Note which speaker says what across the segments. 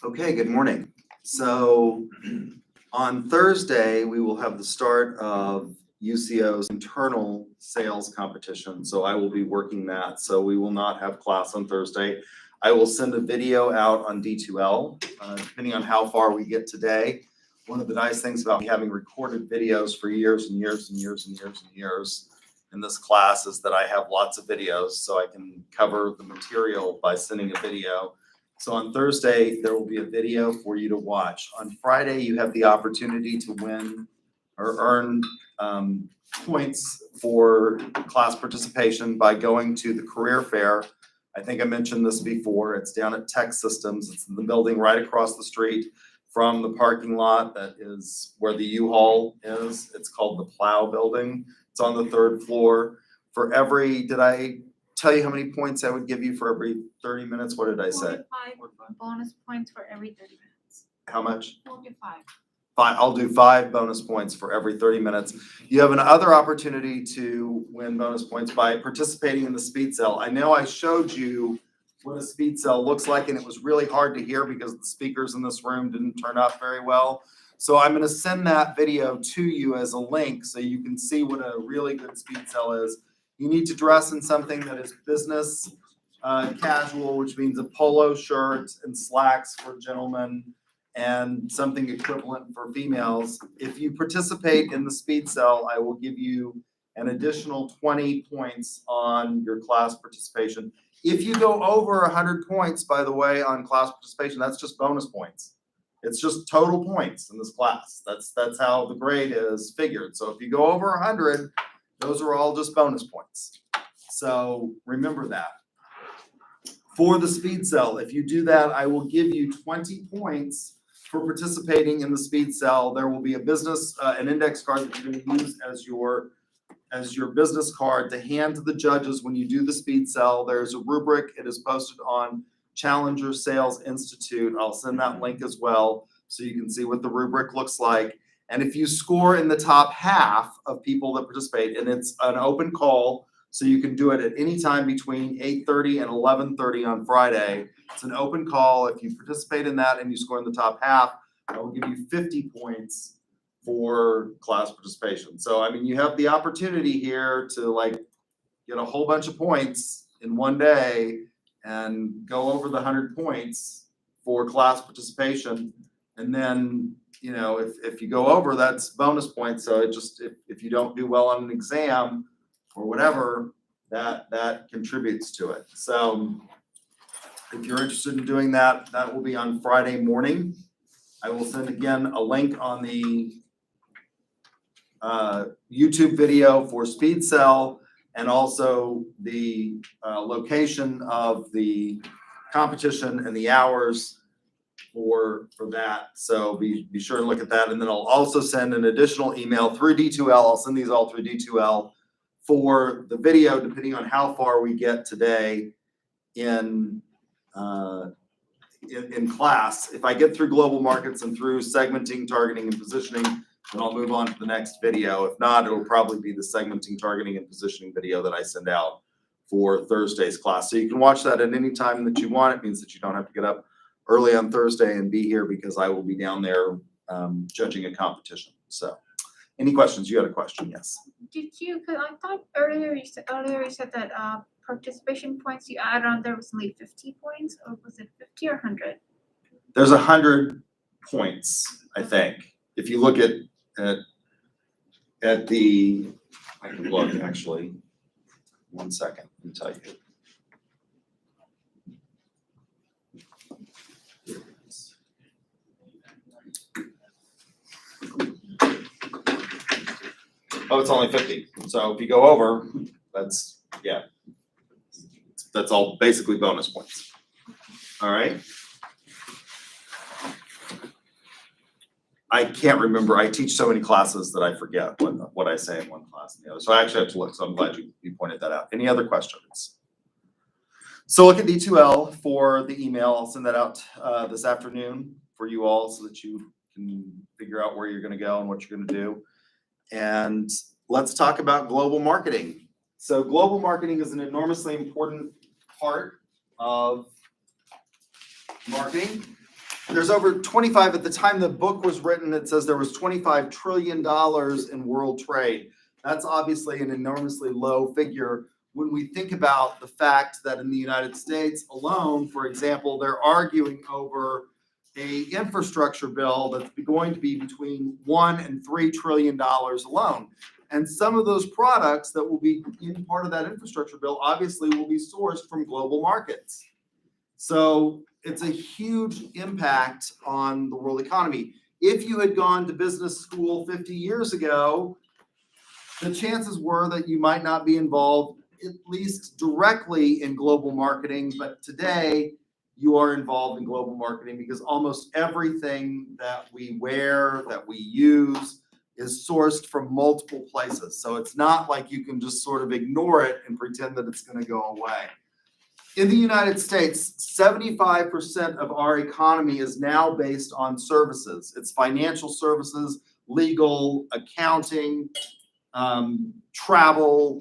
Speaker 1: Okay, good morning. So on Thursday, we will have the start of UCO's internal sales competition. So I will be working that. So we will not have class on Thursday. I will send a video out on D2L, depending on how far we get today. One of the nice things about having recorded videos for years and years and years and years and years in this class is that I have lots of videos, so I can cover the material by sending a video. So on Thursday, there will be a video for you to watch. On Friday, you have the opportunity to win or earn points for class participation by going to the career fair. I think I mentioned this before. It's down at Tech Systems. It's in the building right across the street from the parking lot that is where the U-Haul is. It's called the Plow Building. It's on the 3rd floor. For every, did I tell you how many points I would give you for every 30 minutes? What did I say?
Speaker 2: 45 bonus points for every 30 minutes.
Speaker 1: How much?
Speaker 2: 45.
Speaker 1: Fine, I'll do 5 bonus points for every 30 minutes. You have another opportunity to win bonus points by participating in the speed cell. I know I showed you what a speed cell looks like, and it was really hard to hear because the speakers in this room didn't turn up very well. So I'm going to send that video to you as a link so you can see what a really good speed cell is. You need to dress in something that is business casual, which means a polo shirt and slacks for gentlemen and something equivalent for females. If you participate in the speed cell, I will give you an additional 20 points on your class participation. If you go over 100 points, by the way, on class participation, that's just bonus points. It's just total points in this class. That's how the grade is figured. So if you go over 100, those are all just bonus points. So remember that. For the speed cell, if you do that, I will give you 20 points for participating in the speed cell. There will be a business, an index card that you're going to use as your business card to hand to the judges when you do the speed cell. There's a rubric. It is posted on Challenger Sales Institute. I'll send that link as well so you can see what the rubric looks like. And if you score in the top half of people that participate, and it's an open call, so you can do it at any time between 8:30 and 11:30 on Friday. It's an open call. If you participate in that and you score in the top half, I will give you 50 points for class participation. So, I mean, you have the opportunity here to like get a whole bunch of points in one day and go over the 100 points for class participation. And then, you know, if you go over, that's bonus points. So it just, if you don't do well on an exam or whatever, that contributes to it. So if you're interested in doing that, that will be on Friday morning. I will send again a link on the YouTube video for Speed Cell and also the location of the competition and the hours for that. So be sure to look at that. And then I'll also send an additional email through D2L. I'll send these all through D2L for the video, depending on how far we get today in class. If I get through global markets and through segmenting, targeting, and positioning, then I'll move on to the next video. If not, it'll probably be the segmenting, targeting, and positioning video that I send out for Thursday's class. So you can watch that at any time that you want. It means that you don't have to get up early on Thursday and be here because I will be down there judging a competition. So any questions? You had a question, yes.
Speaker 2: Did you, because I thought earlier you said that participation points you add on there was only 50 points, or was it 50 or 100?
Speaker 1: There's 100 points, I think. If you look at the, I can look actually. 1 second, let me tell you. Oh, it's only 50. So if you go over, that's, yeah, that's all basically bonus points. All right. I can't remember. I teach so many classes that I forget what I say in one class and the other. So I actually have to look. So I'm glad you pointed that out. Any other questions? So look at D2L for the email. I'll send that out this afternoon for you all so that you can figure out where you're going to go and what you're going to do. And let's talk about global marketing. So global marketing is an enormously important part of marketing. There's over 25, at the time the book was written, it says there was $25 trillion in world trade. That's obviously an enormously low figure when we think about the fact that in the United States alone, for example, they're arguing over a infrastructure bill that's going to be between $1 and $3 trillion alone. And some of those products that will be in part of that infrastructure bill obviously will be sourced from global markets. So it's a huge impact on the world economy. If you had gone to business school 50 years ago, the chances were that you might not be involved at least directly in global marketing, but today you are involved in global marketing because almost everything that we wear, that we use, is sourced from multiple places. So it's not like you can just sort of ignore it and pretend that it's going to go away. In the United States, 75% of our economy is now based on services. It's financial services, legal, accounting, travel,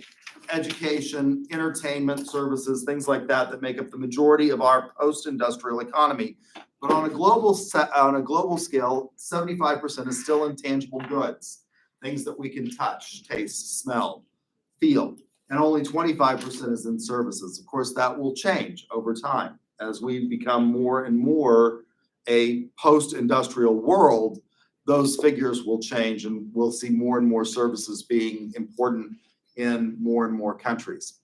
Speaker 1: education, entertainment services, things like that that make up the majority of our post-industrial economy. But on a global scale, 75% is still intangible goods, things that we can touch, taste, smell, feel, and only 25% is in services. Of course, that will change over time as we become more and more a post-industrial world. Those figures will change, and we'll see more and more services being important in more and more countries.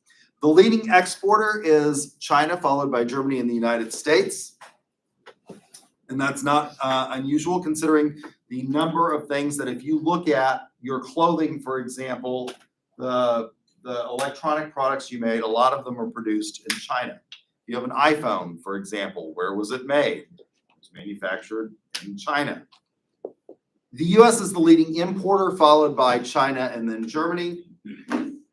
Speaker 1: The leading exporter is China, followed by Germany and the United States. And that's not unusual considering the number of things that if you look at your clothing, for example, the electronic products you made, a lot of them are produced in China. You have an iPhone, for example, where was it made? It was manufactured in China. The US is the leading importer, followed by China and then Germany.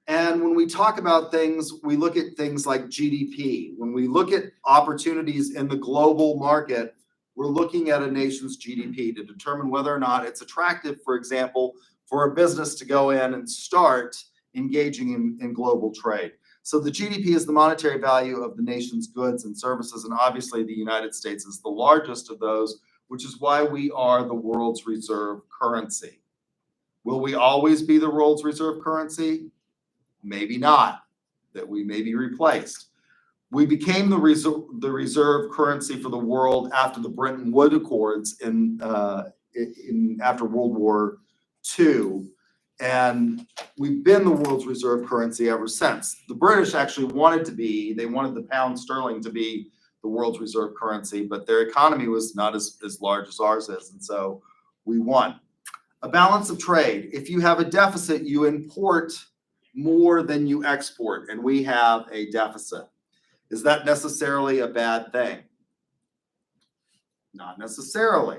Speaker 1: And when we talk about things, we look at things like GDP. When we look at opportunities in the global market, we're looking at a nation's GDP to determine whether or not it's attractive, for example, for a business to go in and start engaging in global trade. So the GDP is the monetary value of the nation's goods and services, and obviously the United States is the largest of those, which is why we are the world's reserve currency. Will we always be the world's reserve currency? Maybe not, that we may be replaced. We became the reserve currency for the world after the Bretton Woods Accords after World War II, and we've been the world's reserve currency ever since. The British actually wanted the pound sterling to be the world's reserve currency, but their economy was not as large as ours is, and so we won. A balance of trade. If you have a deficit, you import more than you export, and we have a deficit. Is that necessarily a bad thing? Not necessarily.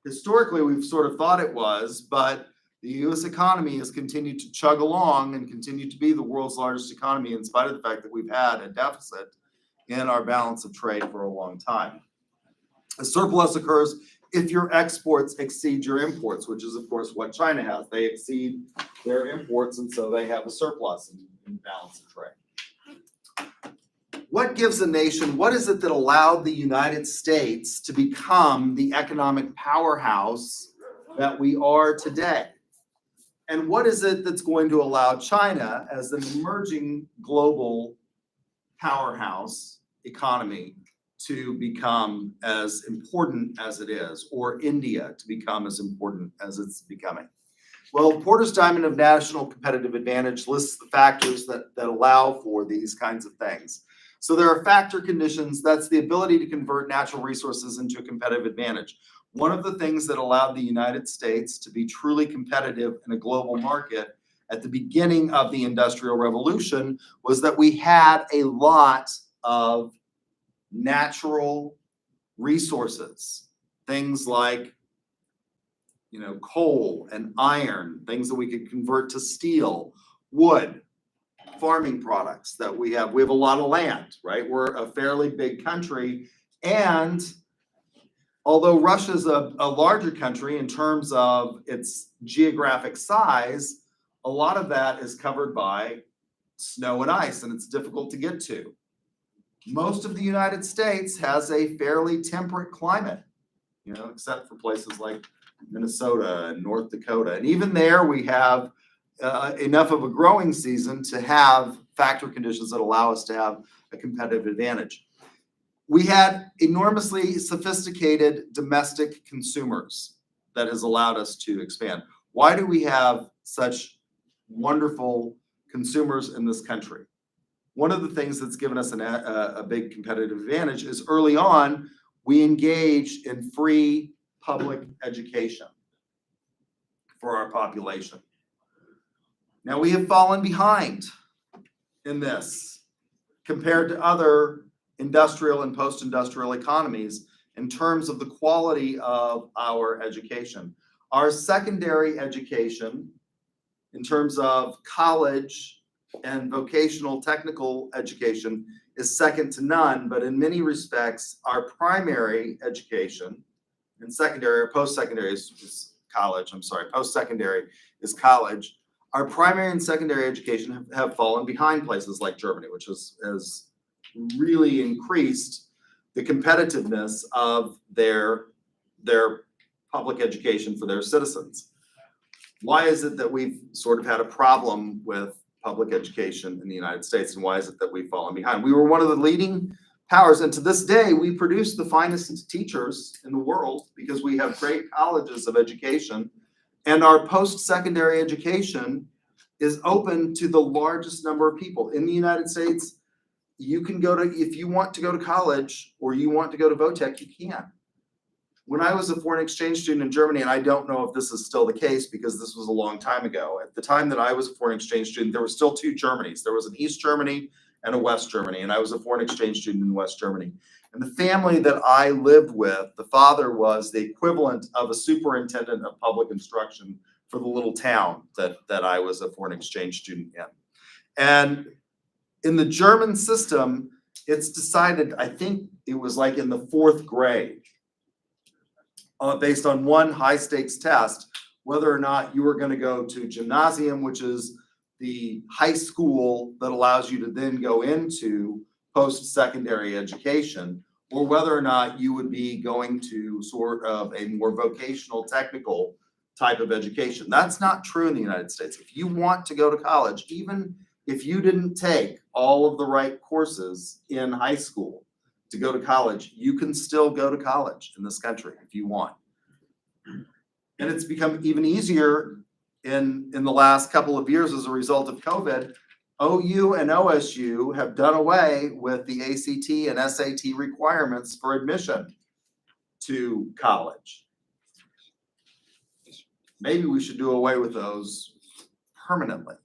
Speaker 1: Historically, we've sort of thought it was, but the US economy has continued to chug along and continued to be the world's largest economy in spite of the fact that we've had a deficit in our balance of trade for a long time. A surplus occurs if your exports exceed your imports, which is of course what China has. They exceed their imports, and so they have a surplus in balance of trade. What gives a nation, what is it that allowed the United States to become the economic powerhouse that we are today? And what is it that's going to allow China, as an emerging global powerhouse economy, to become as important as it is, or India to become as important as it's becoming? Well, Porter's Diamond of National Competitive Advantage lists the factors that allow for these kinds of things. So there are factor conditions. That's the ability to convert natural resources into a competitive advantage. One of the things that allowed the United States to be truly competitive in a global market at the beginning of the Industrial Revolution was that we had a lot of natural resources, things like coal and iron, things that we could convert to steel, wood, farming products that we have. We have a lot of land, right? We're a fairly big country, and although Russia's a larger country in terms of its geographic size, a lot of that is covered by snow and ice, and it's difficult to get to. Most of the United States has a fairly temperate climate. except for places like Minnesota and North Dakota. And even there, we have enough of a growing season to have factor conditions that allow us to have a competitive advantage. We had enormously sophisticated domestic consumers that has allowed us to expand. Why do we have such wonderful consumers in this country? One of the things that's given us a big competitive advantage is early on, we engaged in free public education for our population. Now we have fallen behind in this compared to other industrial and post-industrial economies in terms of the quality of our education. Our secondary education, in terms of college and vocational technical education, is second to none, but in many respects, our primary education and secondary or post-secondary is college, post-secondary is college. Our primary and secondary education have fallen behind places like Germany, which has really increased the competitiveness of their public education for their citizens. Why is it that we've sort of had a problem with public education in the United States, and why is it that we've fallen behind? We were one of the leading powers, and to this day, we produce the finest teachers in the world because we have great colleges of education, and our post-secondary education is open to the largest number of people. In the United States, you can go to, if you want to go to college or you want to go to VOTEC, you can. When I was a foreign exchange student in Germany, and I don't know if this is still the case because this was a long time ago, at the time that I was a foreign exchange student, there were still two Germanys. There was an East Germany and a West Germany, and I was a foreign exchange student in West Germany. And the family that I lived with, the father was the equivalent of a superintendent of public instruction for the little town that I was a foreign exchange student in. And in the German system, it's decided, I think it was like in the fourth grade, based on one high stakes test, whether or not you were going to go to gymnasium, which is the high school that allows you to then go into post-secondary education, or whether or not you would be going to sort of a more vocational technical type of education. That's not true in the United States. If you want to go to college, even if you didn't take all of the right courses in high school to go to college, you can still go to college in this country if you want. And it's become even easier in the last couple of years as a result of COVID. OU and OSU have done away with the ACT and SAT requirements for admission to college. Maybe we should do away with those permanently,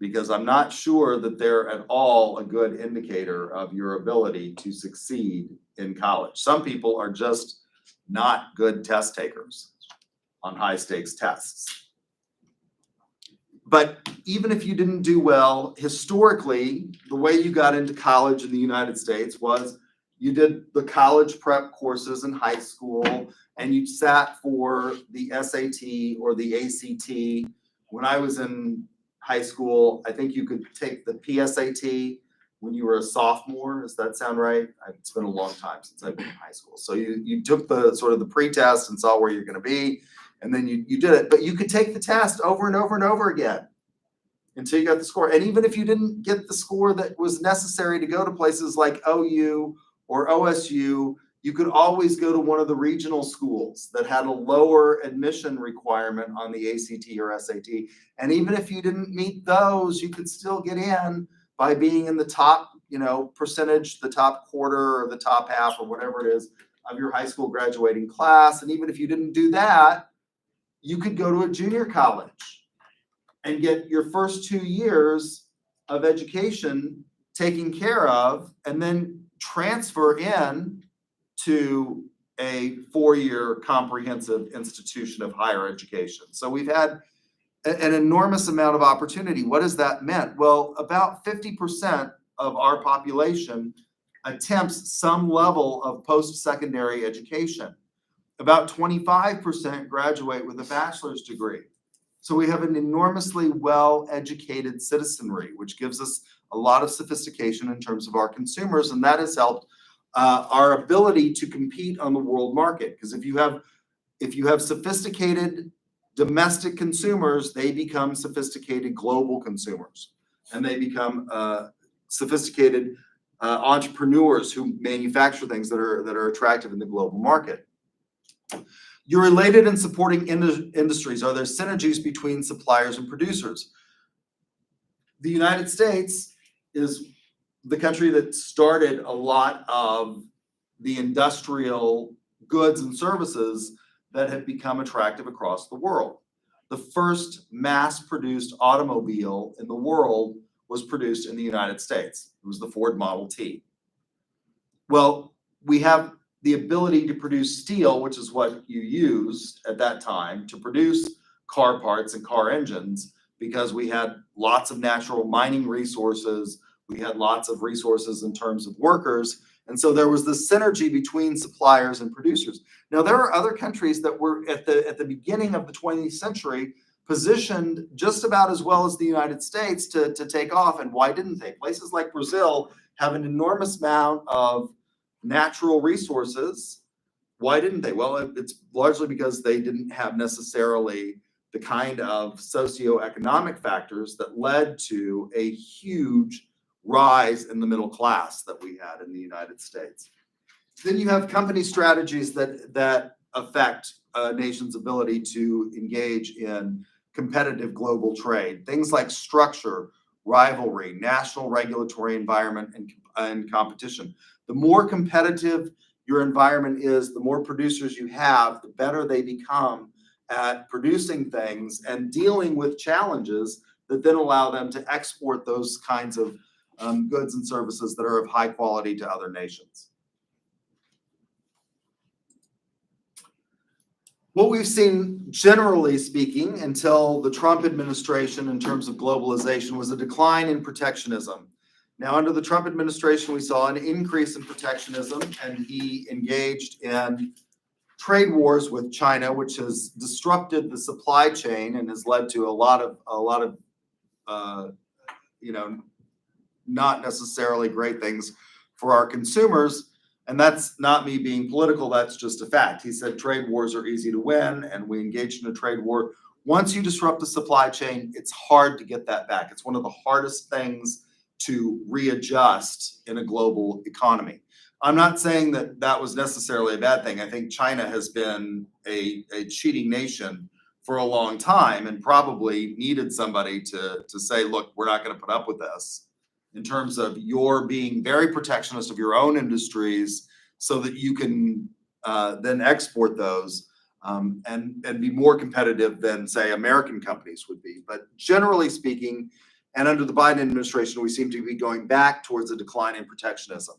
Speaker 1: because I'm not sure that they're at all a good indicator of your ability to succeed in college. Some people are just not good test takers on high stakes tests. But even if you didn't do well, historically, the way you got into college in the United States was you did the college prep courses in high school and you sat for the SAT or the ACT. When I was in high school, I think you could take the PSAT when you were a sophomore. Does that sound right? It's been a long time since I've been in high school. So you took the sort of the pre-test and saw where you're going to be, and then you did it. But you could take the test over and over and over again until you got the score. And even if you didn't get the score that was necessary to go to places like OU or OSU, you could always go to one of the regional schools that had a lower admission requirement on the ACT or SAT. And even if you didn't meet those, you could still get in by being in the top, percentage, the top quarter or the top half or whatever it is of your high school graduating class. And even if you didn't do that, you could go to a junior college and get your first 2 years of education taken care of, and then transfer in to a 4-year comprehensive institution of higher education. So we've had an enormous amount of opportunity. What has that meant? Well, about 50% of our population attempts some level of post-secondary education. About 25% graduate with a bachelor's degree. So we have an enormously well-educated citizenry, which gives us a lot of sophistication in terms of our consumers, and that has helped our ability to compete on the world market. Because if you have sophisticated domestic consumers, they become sophisticated global consumers, and they become sophisticated entrepreneurs who manufacture things that are attractive in the global market. You're related and supporting industries. Are there synergies between suppliers and producers? The United States is the country that started a lot of the industrial goods and services that have become attractive across the world. The first mass-produced automobile in the world was produced in the United States. It was the Ford Model T. Well, we have the ability to produce steel, which is what you used at that time to produce car parts and car engines, because we had lots of natural mining resources, we had lots of resources in terms of workers, and so there was this synergy between suppliers and producers. Now, there are other countries that were at the beginning of the 20th century positioned just about as well as the United States to take off, and why didn't they? Places like Brazil have an enormous amount of natural resources. Why didn't they? Well, it's largely because they didn't have necessarily the kind of socioeconomic factors that led to a huge rise in the middle class that we had in the United States. Then you have company strategies that affect a nation's ability to engage in competitive global trade. Things like structure, rivalry, national regulatory environment, and competition. The more competitive your environment is, the more producers you have, the better they become at producing things and dealing with challenges that then allow them to export those kinds of goods and services that are of high quality to other nations. What we've seen, generally speaking, until the Trump administration in terms of globalization was a decline in protectionism. Now, under the Trump administration, we saw an increase in protectionism, and he engaged in trade wars with China, which has disrupted the supply chain and has led to a lot of not necessarily great things for our consumers. And that's not me being political, that's just a fact. He said trade wars are easy to win, and we engaged in a trade war. Once you disrupt the supply chain, it's hard to get that back. It's one of the hardest things to readjust in a global economy. I'm not saying that that was necessarily a bad thing. I think China has been a cheating nation for a long time and probably needed somebody to say, look, we're not going to put up with this, in terms of your being very protectionist of your own industries so that you can then export those and be more competitive than, say, American companies would be. But generally speaking, and under the Biden administration, we seem to be going back towards a decline in protectionism.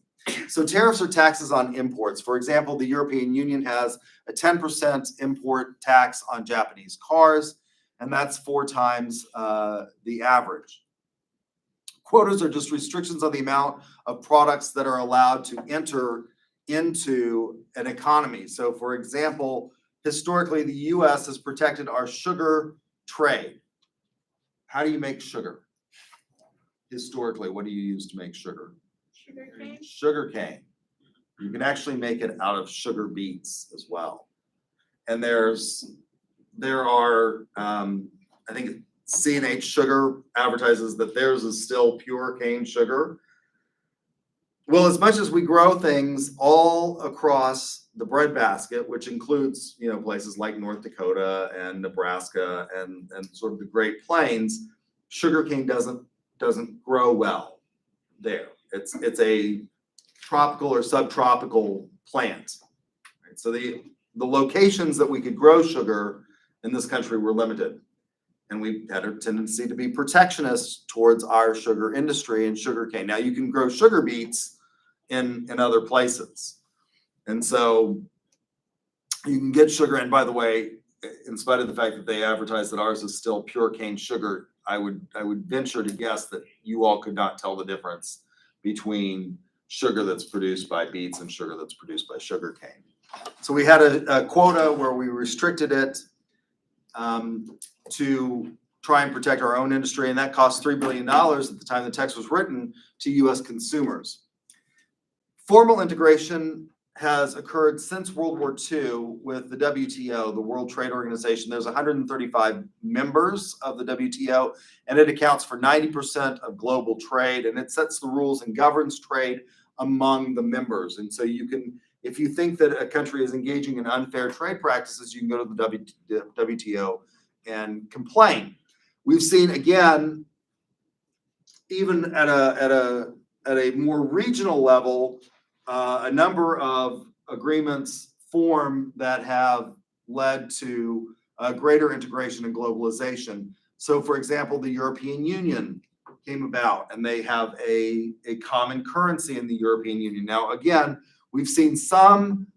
Speaker 1: So tariffs are taxes on imports. For example, the European Union has a 10% import tax on Japanese cars, and that's 4 times the average. Quotas are just restrictions on the amount of products that are allowed to enter into an economy. So, for example, historically, the U.S. has protected our sugar trade. How do you make sugar? Historically, what do you use to make sugar?
Speaker 2: Sugarcane.
Speaker 1: Sugarcane. You can actually make it out of sugar beets as well. And there are, I think C&H Sugar advertises that theirs is still pure cane sugar. Well, as much as we grow things all across the breadbasket, which includes, places like North Dakota and Nebraska and sort of the Great Plains, sugarcane doesn't grow well there. It's a tropical or subtropical plant. Right? So the locations that we could grow sugar in this country were limited. And we had a tendency to be protectionist towards our sugar industry and sugarcane. Now, you can grow sugar beets in other places. And so you can get sugar. And by the way, in spite of the fact that they advertise that ours is still pure cane sugar, I would venture to guess that you all could not tell the difference between sugar that's produced by beets and sugar that's produced by sugarcane. So we had a quota where we restricted it to try and protect our own industry, and that cost $3 billion at the time the text was written to U.S. consumers. Formal integration has occurred since World War II with the WTO, the World Trade Organization. There's 135 members of the WTO, and it accounts for 90% of global trade, and it sets the rules and governs trade among the members. And so you can, if you think that a country is engaging in unfair trade practices, you can go to the WTO and complain. We've seen, again, even at a more regional level, a number of agreements form that have led to greater integration and globalization. So, for example, the European Union came about, and they have a common currency in the European Union. Now, again, we've seen some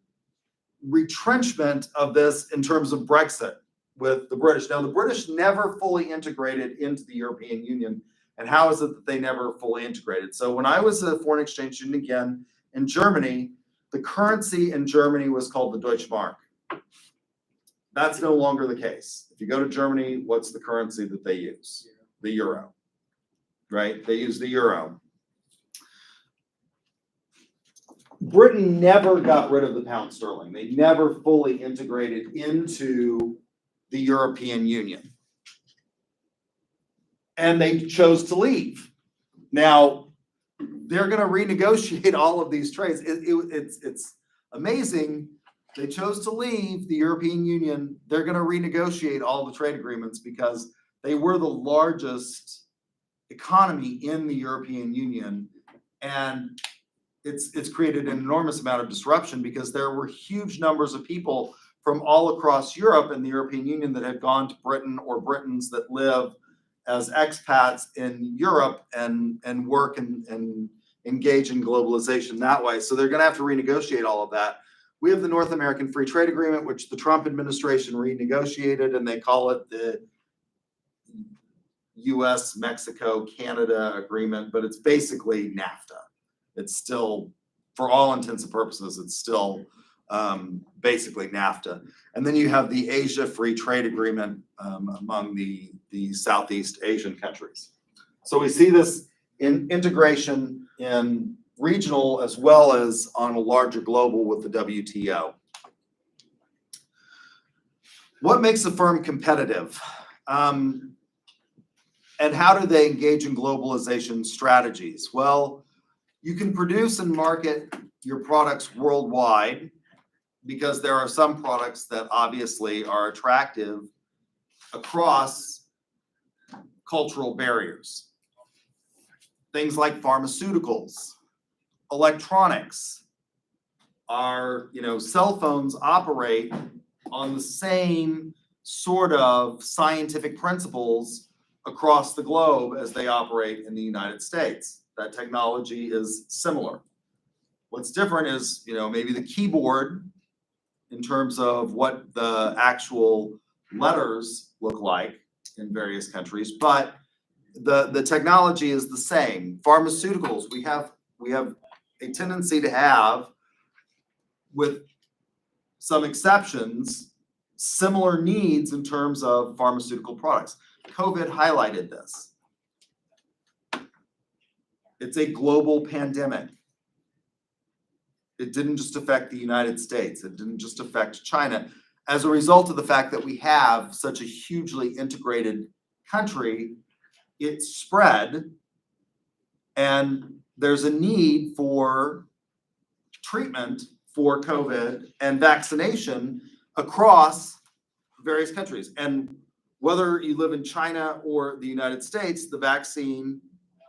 Speaker 1: retrenchment of this in terms of Brexit with the British. Now, the British never fully integrated into the European Union. And how is it that they never fully integrated? So when I was a foreign exchange student again in Germany, the currency in Germany was called the Deutsche Mark. That's no longer the case. If you go to Germany, what's the currency that they use? The euro, right? They use the euro. Britain never got rid of the pound sterling. They never fully integrated into the European Union. And they chose to leave. Now, they're going to renegotiate all of these trades. It's amazing. They chose to leave the European Union. They're going to renegotiate all the trade agreements because they were the largest economy in the European Union. And it's created an enormous amount of disruption because there were huge numbers of people from all across Europe and the European Union that had gone to Britain, or Britons that live as expats in Europe and work and engage in globalization that way. So they're going to have to renegotiate all of that. We have the North American Free Trade Agreement, which the Trump administration renegotiated, and they call it the US, Mexico, Canada agreement, but it's basically NAFTA. It's still, for all intents and purposes, it's still basically NAFTA. And then you have the Asia Free Trade Agreement among the Southeast Asian countries. So we see this in integration in regional as well as on a larger global with the WTO. What makes a firm competitive? And how do they engage in globalization strategies? Well, you can produce and market your products worldwide because there are some products that obviously are attractive across cultural barriers. Things like pharmaceuticals, electronics, cell phones operate on the same sort of scientific principles across the globe as they operate in the United States. That technology is similar. What's different is, maybe the keyboard in terms of what the actual letters look like in various countries, but the technology is the same. Pharmaceuticals, we have a tendency to have, with some exceptions, similar needs in terms of pharmaceutical products. COVID highlighted this. It's a global pandemic. It didn't just affect the United States. It didn't just affect China. As a result of the fact that we have such a hugely integrated country, it spread, and there's a need for treatment for COVID and vaccination across various countries. And whether you live in China or the United States, the vaccine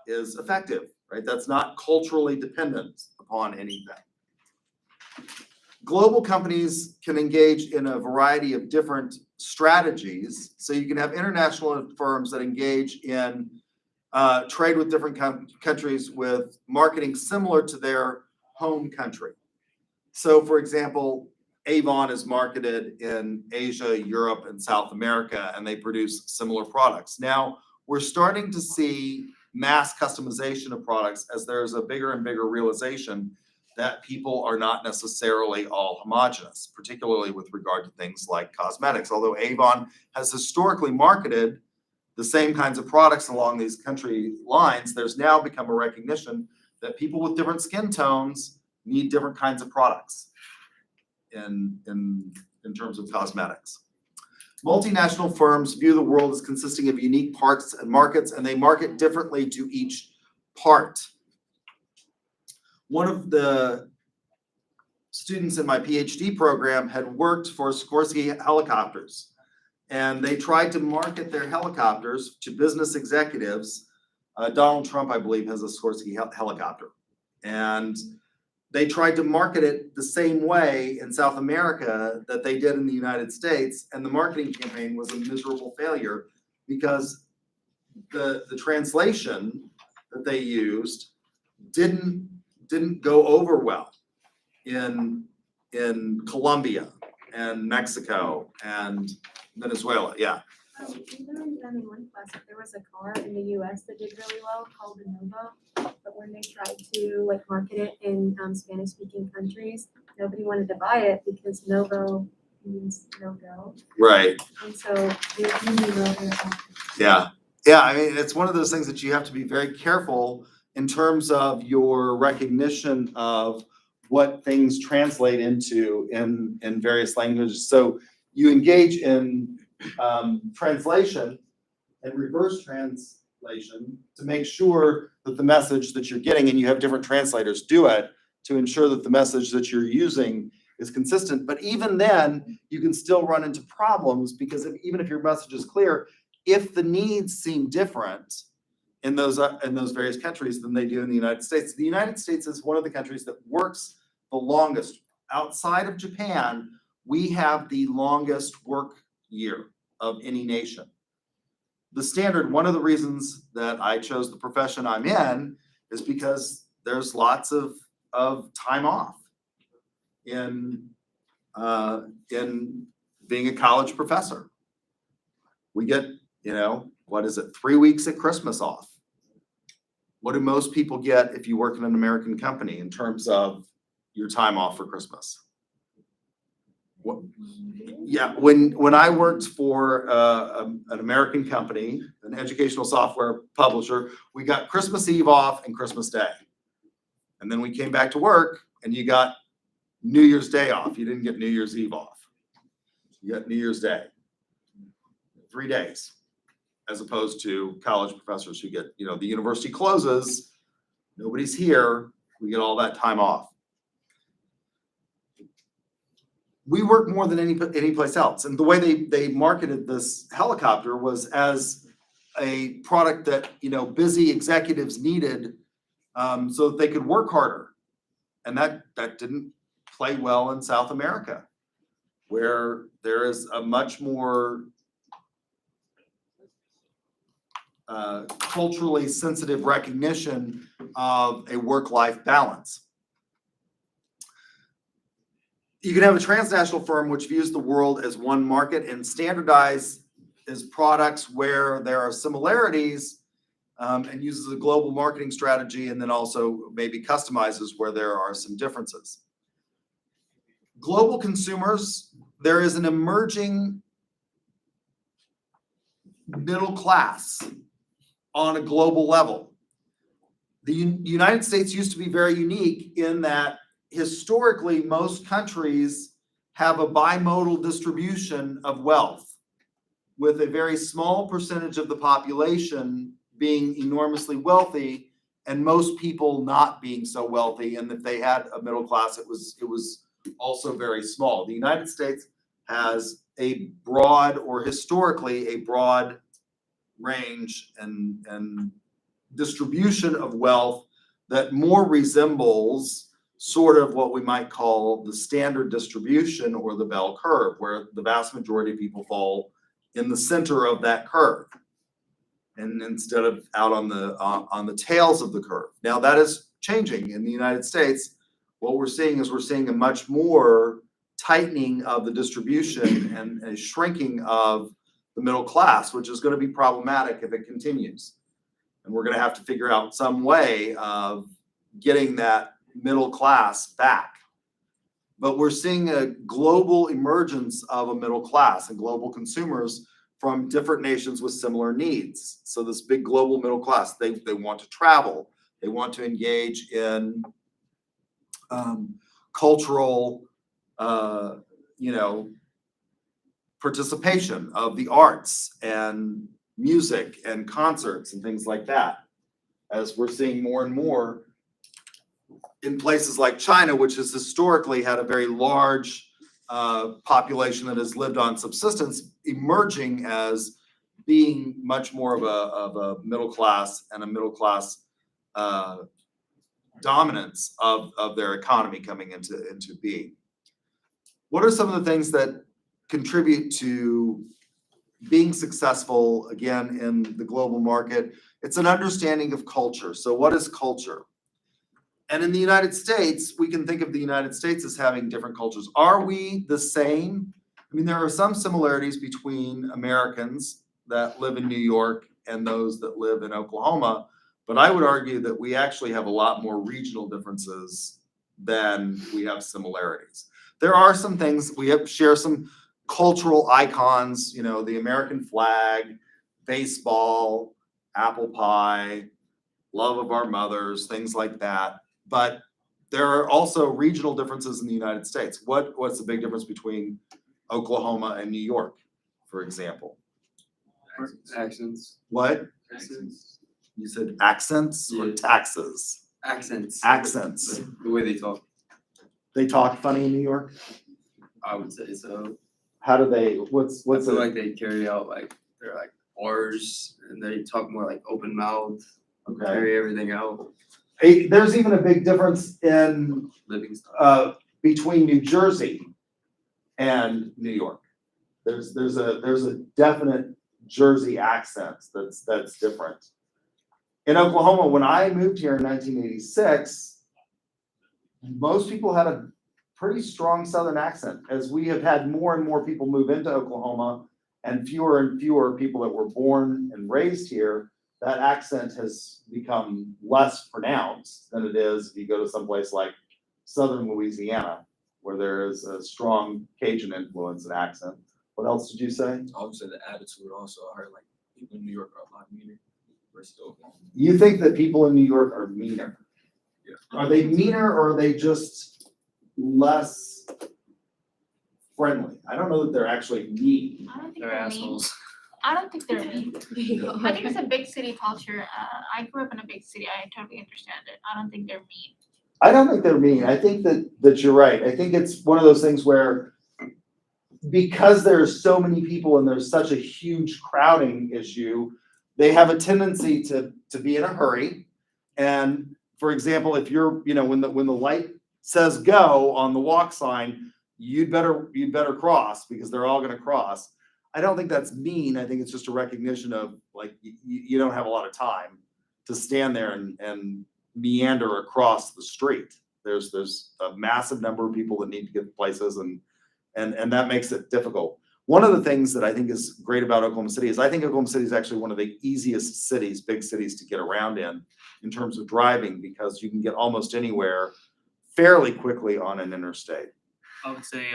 Speaker 1: is effective, right? That's not culturally dependent upon anything. Global companies can engage in a variety of different strategies. So you can have international firms that engage in trade with different countries with marketing similar to their home country. So, for example, Avon is marketed in Asia, Europe, and South America, and they produce similar products. Now, we're starting to see mass customization of products as there's a bigger and bigger realization that people are not necessarily all homogenous, particularly with regard to things like cosmetics. Although Avon has historically marketed the same kinds of products along these country lines, there's now become a recognition that people with different skin tones need different kinds of products in terms of cosmetics. Multinational firms view the world as consisting of unique parts and markets, and they market differently to each part. One of the students in my PhD program had worked for Sikorsky Helicopters, and they tried to market their helicopters to business executives. Donald Trump, I believe, has a Sikorsky helicopter, and they tried to market it the same way in South America that they did in the United States, and the marketing campaign was a miserable failure because the translation that they used didn't go over well in Colombia and Mexico and Venezuela. Yeah.
Speaker 3: We learned in one class that there was a car in the US that did really well called the Nova, but when they tried to like market it in Spanish speaking countries, nobody wanted to buy it because Novo means no go.
Speaker 1: Right.
Speaker 3: And so they really wrote
Speaker 1: Yeah. Yeah. I mean, it's one of those things that you have to be very careful in terms of your recognition of what things translate into in various languages. So you engage in translation and reverse translation to make sure that the message that you're getting, and you have different translators do it to ensure that the message that you're using is consistent. But even then, you can still run into problems because even if your message is clear, if the needs seem different in those various countries than they do in the United States. The United States is one of the countries that works the longest. Outside of Japan, we have the longest work year of any nation. The standard, one of the reasons that I chose the profession I'm in is because there's lots of time off in being a college professor. We get, 3 weeks at Christmas off. What do most people get if you work in an American company in terms of your time off for Christmas? Yeah, when I worked for an American company, an educational software publisher, we got Christmas Eve off and Christmas Day. And then we came back to work and you got New Year's Day off. You didn't get New Year's Eve off. You got New Year's Day. 3 days. As opposed to college professors who get, the university closes, nobody's here, we get all that time off. We work more than any place else. And the way they marketed this helicopter was as a product that, busy executives needed so that they could work harder. And that didn't play well in South America, where there is a much more culturally sensitive recognition of a work-life balance. You can have a transnational firm which views the world as one market and standardize as products where there are similarities and uses a global marketing strategy, and then also maybe customizes where there are some differences. Global consumers, there is an emerging middle class on a global level. The United States used to be very unique in that historically most countries have a bimodal distribution of wealth, with a very small percentage of the population being enormously wealthy and most people not being so wealthy. And if they had a middle class, it was also very small. The United States has a broad, or historically a broad, range and distribution of wealth that more resembles sort of what we might call the standard distribution or the bell curve, where the vast majority of people fall in the center of that curve, and instead of out on the tails of the curve. Now that is changing in the United States. What we're seeing is a much more tightening of the distribution and a shrinking of the middle class, which is going to be problematic if it continues. And we're going to have to figure out some way of getting that middle class back. But we're seeing a global emergence of a middle class and global consumers from different nations with similar needs. So this big global middle class, they want to travel, they want to engage in cultural, you know, participation of the arts and music and concerts and things like that. As we're seeing more and more in places like China, which has historically had a very large population that has lived on subsistence, emerging as being much more of a middle class and a middle class dominance of their economy coming into being. What are some of the things that contribute to being successful, again, in the global market? It's an understanding of culture. So what is culture? And in the United States, we can think of the United States as having different cultures. Are we the same? I mean, there are some similarities between Americans that live in New York and those that live in Oklahoma, but I would argue that we actually have a lot more regional differences than we have similarities. There are some things, share some cultural icons, you know, the American flag, baseball, apple pie, love of our mothers, things like that. But there are also regional differences in the United States. What's the big difference between Oklahoma and New York, for example?
Speaker 4: Accents.
Speaker 1: What?
Speaker 4: Accents.
Speaker 1: You said accents or
Speaker 4: Yeah.
Speaker 1: taxes?
Speaker 4: Accents.
Speaker 1: Accents.
Speaker 4: The way they talk,
Speaker 1: They talk funny in New York?
Speaker 4: I would say so.
Speaker 1: How do they, what's
Speaker 4: I feel
Speaker 1: it?
Speaker 4: like they carry out like they're like R's and they talk more like open mouth,
Speaker 1: Okay.
Speaker 4: carry everything out,
Speaker 1: There's even a big difference in
Speaker 4: living style.
Speaker 1: between New Jersey and New York. There's a definite Jersey accent that's different. In Oklahoma, when I moved here in 1986, most people had a pretty strong Southern accent. As we have had more and more people move into Oklahoma and fewer people that were born and raised here, that accent has become less pronounced than it is if you go to someplace like Southern Louisiana, where there is a strong Cajun influence and accent. What else did you say?
Speaker 5: I would say the attitude also. I heard like people in New York are a lot meaner versus Oklahoma.
Speaker 1: You think that people in New York are meaner?
Speaker 5: Yeah.
Speaker 1: Are they meaner or are they just less friendly? I don't know that they're actually mean.
Speaker 2: I don't think
Speaker 4: They're
Speaker 2: they're mean.
Speaker 4: assholes.
Speaker 2: I don't think they're mean.
Speaker 3: There you go.
Speaker 2: I think it's a big city culture. I grew up in a big city. I totally understand it. I don't think they're mean.
Speaker 1: I don't think they're mean. I think that you're right. I think it's one of those things where because there's so many people and there's such a huge crowding issue, they have a tendency to be in a hurry. And for example, if you're, you know, when the light says go on the walk sign, you'd better cross because they're all going to cross. I don't think that's mean. I think it's just a recognition of like you don't have a lot of time to stand there and meander across the street. There's a massive number of people that need to get places and that makes it difficult. One of the things that I think is great about Oklahoma City is I think Oklahoma City is actually one of the easiest cities, big cities to get around in terms of driving because you can get almost anywhere fairly quickly on an interstate.
Speaker 6: I would say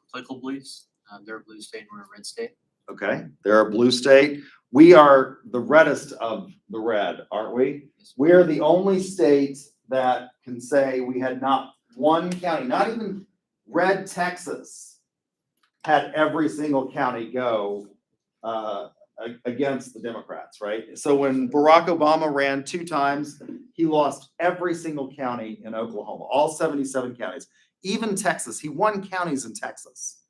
Speaker 6: political beliefs. They're a blue state, we're a red state.
Speaker 1: Okay, they're a blue state. We are the reddest of the red, aren't we? We are the only state that can say we had not one county, not even red Texas, had every single county go against the Democrats, right? So when Barack Obama ran 2 times, he lost every single county in Oklahoma, all 77 counties. Even Texas, he won counties in Texas,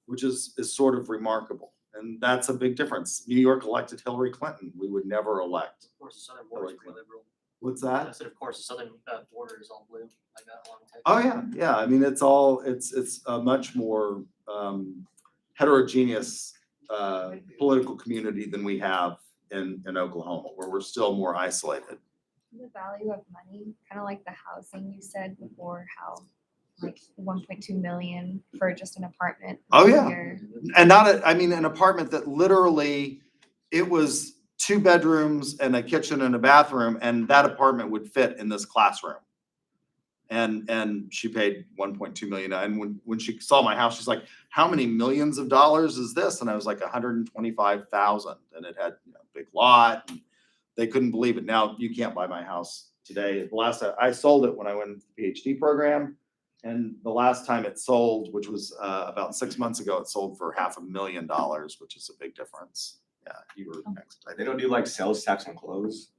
Speaker 1: which is sort of remarkable. And that's a big difference. New York elected Hillary Clinton. We would never elect.
Speaker 6: Of course, the southern border is more liberal.
Speaker 1: What's
Speaker 6: I
Speaker 1: that?
Speaker 6: said, of course, the southern border is all blue, like that along Texas.
Speaker 1: Oh, yeah. I mean, it's a much more heterogeneous political community than we have in Oklahoma, where we're still more isolated.
Speaker 7: The value of money, kind of like the housing you said before, how like 1.2 million for just an apartment.
Speaker 1: Oh, yeah.
Speaker 7: here.
Speaker 1: And an apartment that literally, it was 2 bedrooms and a kitchen and a bathroom, and that apartment would fit in this classroom. And she paid 1.2 million. And when she saw my house, she's like, how many millions of dollars is this? And I was like, 125,000. And it had a big lot. And they couldn't believe it. Now you can't buy my house today. The last I sold it when I went to the PhD program. And the last time it sold, which was about 6 months ago, it sold for $500,000, which is a big difference. Yeah, you were next. I
Speaker 8: They
Speaker 1: think.
Speaker 8: don't do like sales tax on clothes?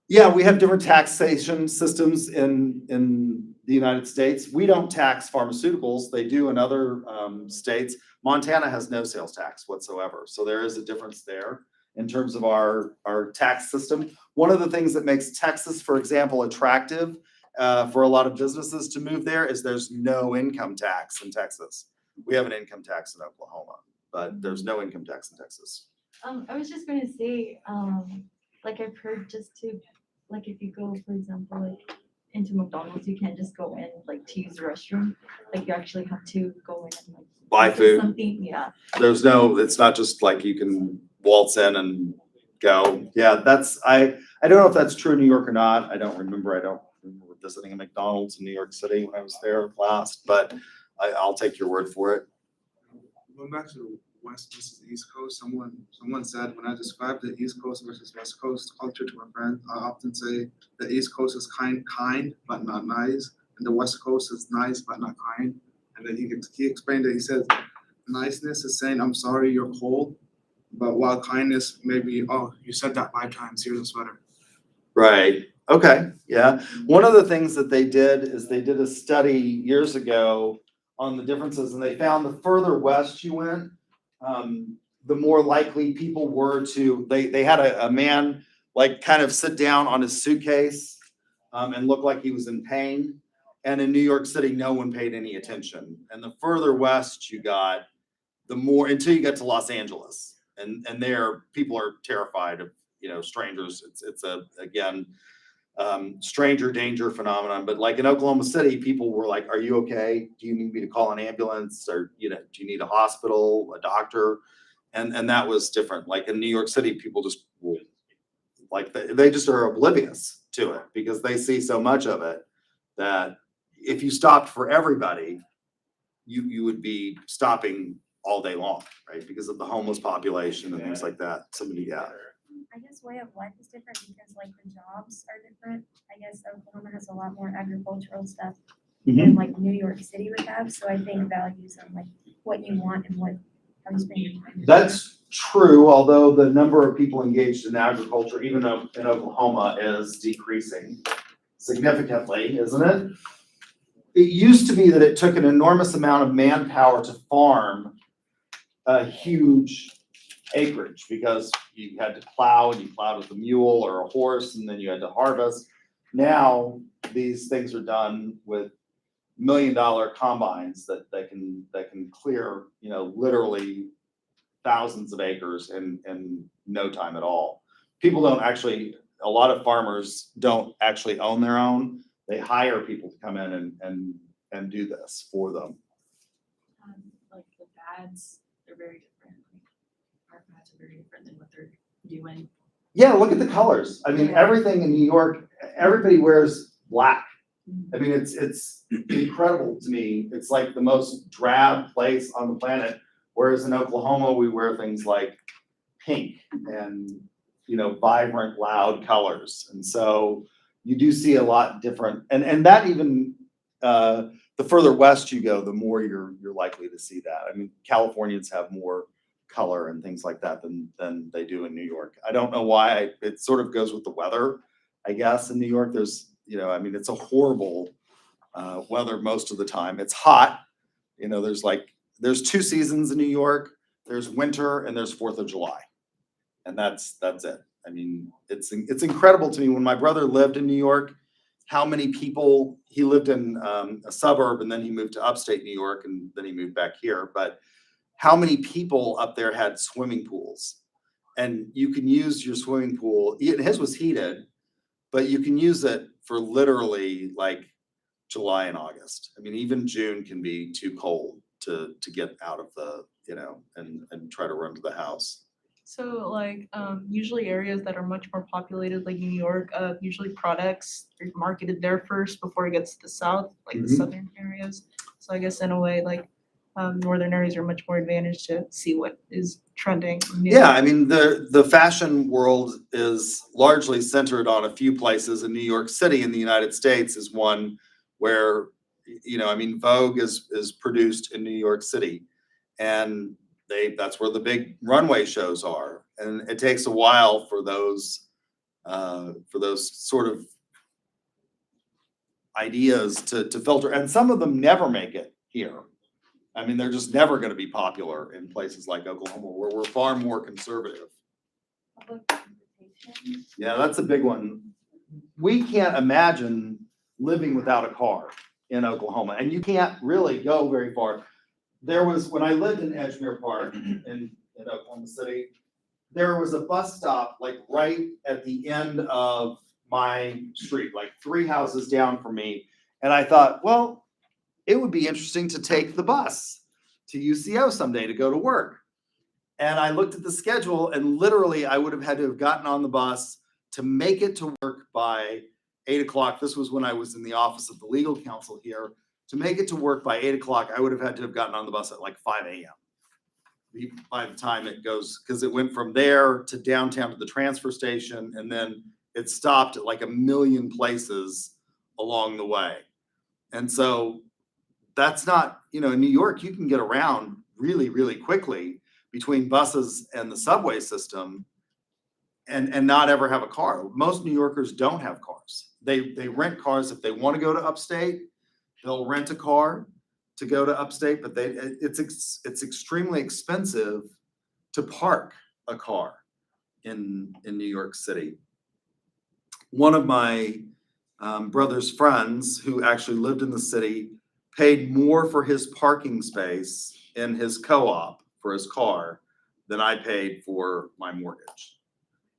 Speaker 1: Yeah, we have different taxation systems in the United States. We don't tax pharmaceuticals. They do in other states. Montana has no sales tax whatsoever. So there is a difference there in terms of our tax system. One of the things that makes Texas, for example, attractive for a lot of businesses to move there is there's no income tax in Texas. We have an income tax in Oklahoma, but there's no income tax in Texas.
Speaker 9: I was just gonna say, like I've heard like if you go, for example, like into McDonald's, you can't just go in like to use the restroom. Like you actually have to go in and like
Speaker 1: Buy
Speaker 9: purchase
Speaker 1: food.
Speaker 9: something, yeah.
Speaker 1: There's no, it's not just like you can waltz in and go. Yeah, I don't know if that's true in New York or not. I don't remember visiting a McDonald's in New York City when I was there last, but I'll take your word for it.
Speaker 5: Going back to the West versus the East Coast, someone said when I describe the East Coast versus West Coast culture to my friends, I often say the East Coast is kind but not nice, and the West Coast is nice but not kind. And then he explained it. He said, niceness is saying I'm sorry you're cold, but while kindness maybe, oh, you said that 5 times, here's a sweater.
Speaker 1: Right. Okay. Yeah. One of the things that they did is they did a study years ago on the differences, and they found the further west you went, the more likely people were to, they had a man like kind of sit down on his suitcase and look like he was in pain. And in New York City, no one paid any attention. And the further west you got, the more, until you get to Los Angeles. And there, people are terrified of, strangers. It's again, stranger danger phenomenon. But like in Oklahoma City, people were like, are you okay? Do you need me to call an ambulance? Or, do you need a hospital, a doctor? And that was different. Like in New York City, people just like, they just are oblivious to it because they see so much of it that if you stopped for everybody, you would be stopping all day long, right? Because of the homeless population and things like that.
Speaker 3: I guess way of life is different because like the jobs are different. I guess Oklahoma has a lot more agricultural stuff than like New York City would have. So I think values on like what you want and how you spend your time.
Speaker 1: That's true, although the number of people engaged in agriculture, even though in Oklahoma, is decreasing significantly, isn't it? It used to be that it took an enormous amount of manpower to farm a huge acreage because you had to plow and you plowed with a mule or a horse and then you had to harvest. Now these things are done with $1 million combines that can clear, literally thousands of acres in no time at all. People don't actually, a lot of farmers don't actually own their own. They hire people to come in and do this for them.
Speaker 9: Like the fads, they're very different. Our fads are very different than what they're doing.
Speaker 1: Yeah, look at the colors. I mean, everything in New York, everybody wears black. I mean, it's incredible to me. It's like the most drab place on the planet. Whereas in Oklahoma, we wear things like pink and, vibrant, loud colors. And so you do see a lot different. And that even, the further west you go, the more you're likely to see that. I mean, Californians have more color and things like that than they do in New York. I don't know why. It sort of goes with the weather, I guess. In New York, there's, it's a horrible weather most of the time. It's hot. There's 2 seasons in New York. There's winter and there's 4th of July. And that's it. I mean, it's incredible to me when my brother lived in New York, how many people, he lived in a suburb and then he moved to upstate New York and then he moved back here. But how many people up there had swimming pools? And you can use your swimming pool, his was heated, but you can use it for literally like July and August. I mean, even June can be too cold to get out of the, and try to run to the house.
Speaker 10: So like usually areas that are much more populated, like New York, usually products are marketed there first before it gets to the south, like the southern areas. So I guess in a way, like northern areas are much more advantaged to see what is trending. New.
Speaker 1: Yeah, I mean the fashion world is largely centered on a few places, and New York City in the United States is one where you know, I mean, Vogue is produced in New York City, and that's where the big runway shows are, and it takes a while for those sort of ideas to filter, and some of them never make it here. I mean, they're just never going to be popular in places like Oklahoma, where we're far more conservative.
Speaker 9: Public transportation.
Speaker 1: Yeah, that's a big one. We can't imagine living without a car in Oklahoma, and you can't really go very far. There was, when I lived in Edgemere Park in Oklahoma City, there was a bus stop like right at the end of my street, like 3 houses down from me. And I thought, well, it would be interesting to take the bus to UCO someday to go to work. And I looked at the schedule, and literally I would have had to have gotten on the bus to make it to work by 8 o'clock. This was when I was in the office of the legal counsel here. To make it to work by 8 o'clock, I would have had to have gotten on the bus at like 5 a.m. by the time it goes, because it went from there to downtown to the transfer station, and then it stopped at like a million places along the way. And so that's not, you know, in New York, you can get around really, really quickly between buses and the subway system and not ever have a car. Most New Yorkers don't have cars. They rent cars if they want to go to upstate. They'll rent a car to go to upstate, but it's extremely expensive to park a car in New York City. One of my brother's friends who actually lived in the city paid more for his parking space in his co-op for his car than I paid for my mortgage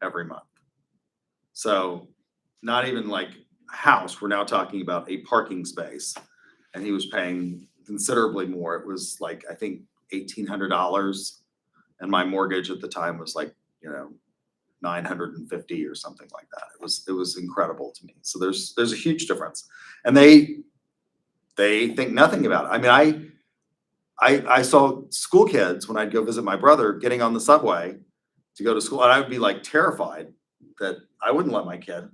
Speaker 1: every month. So not even like a house, we're now talking about a parking space, and he was paying considerably more. It was like, I think $1,800, and my mortgage at the time was like, you know, $950 or something like that. It was incredible to me. So there's a huge difference, and they think nothing about it. I mean, I saw school kids when I'd go visit my brother getting on the subway to go to school, and I would be like terrified that I wouldn't let my kid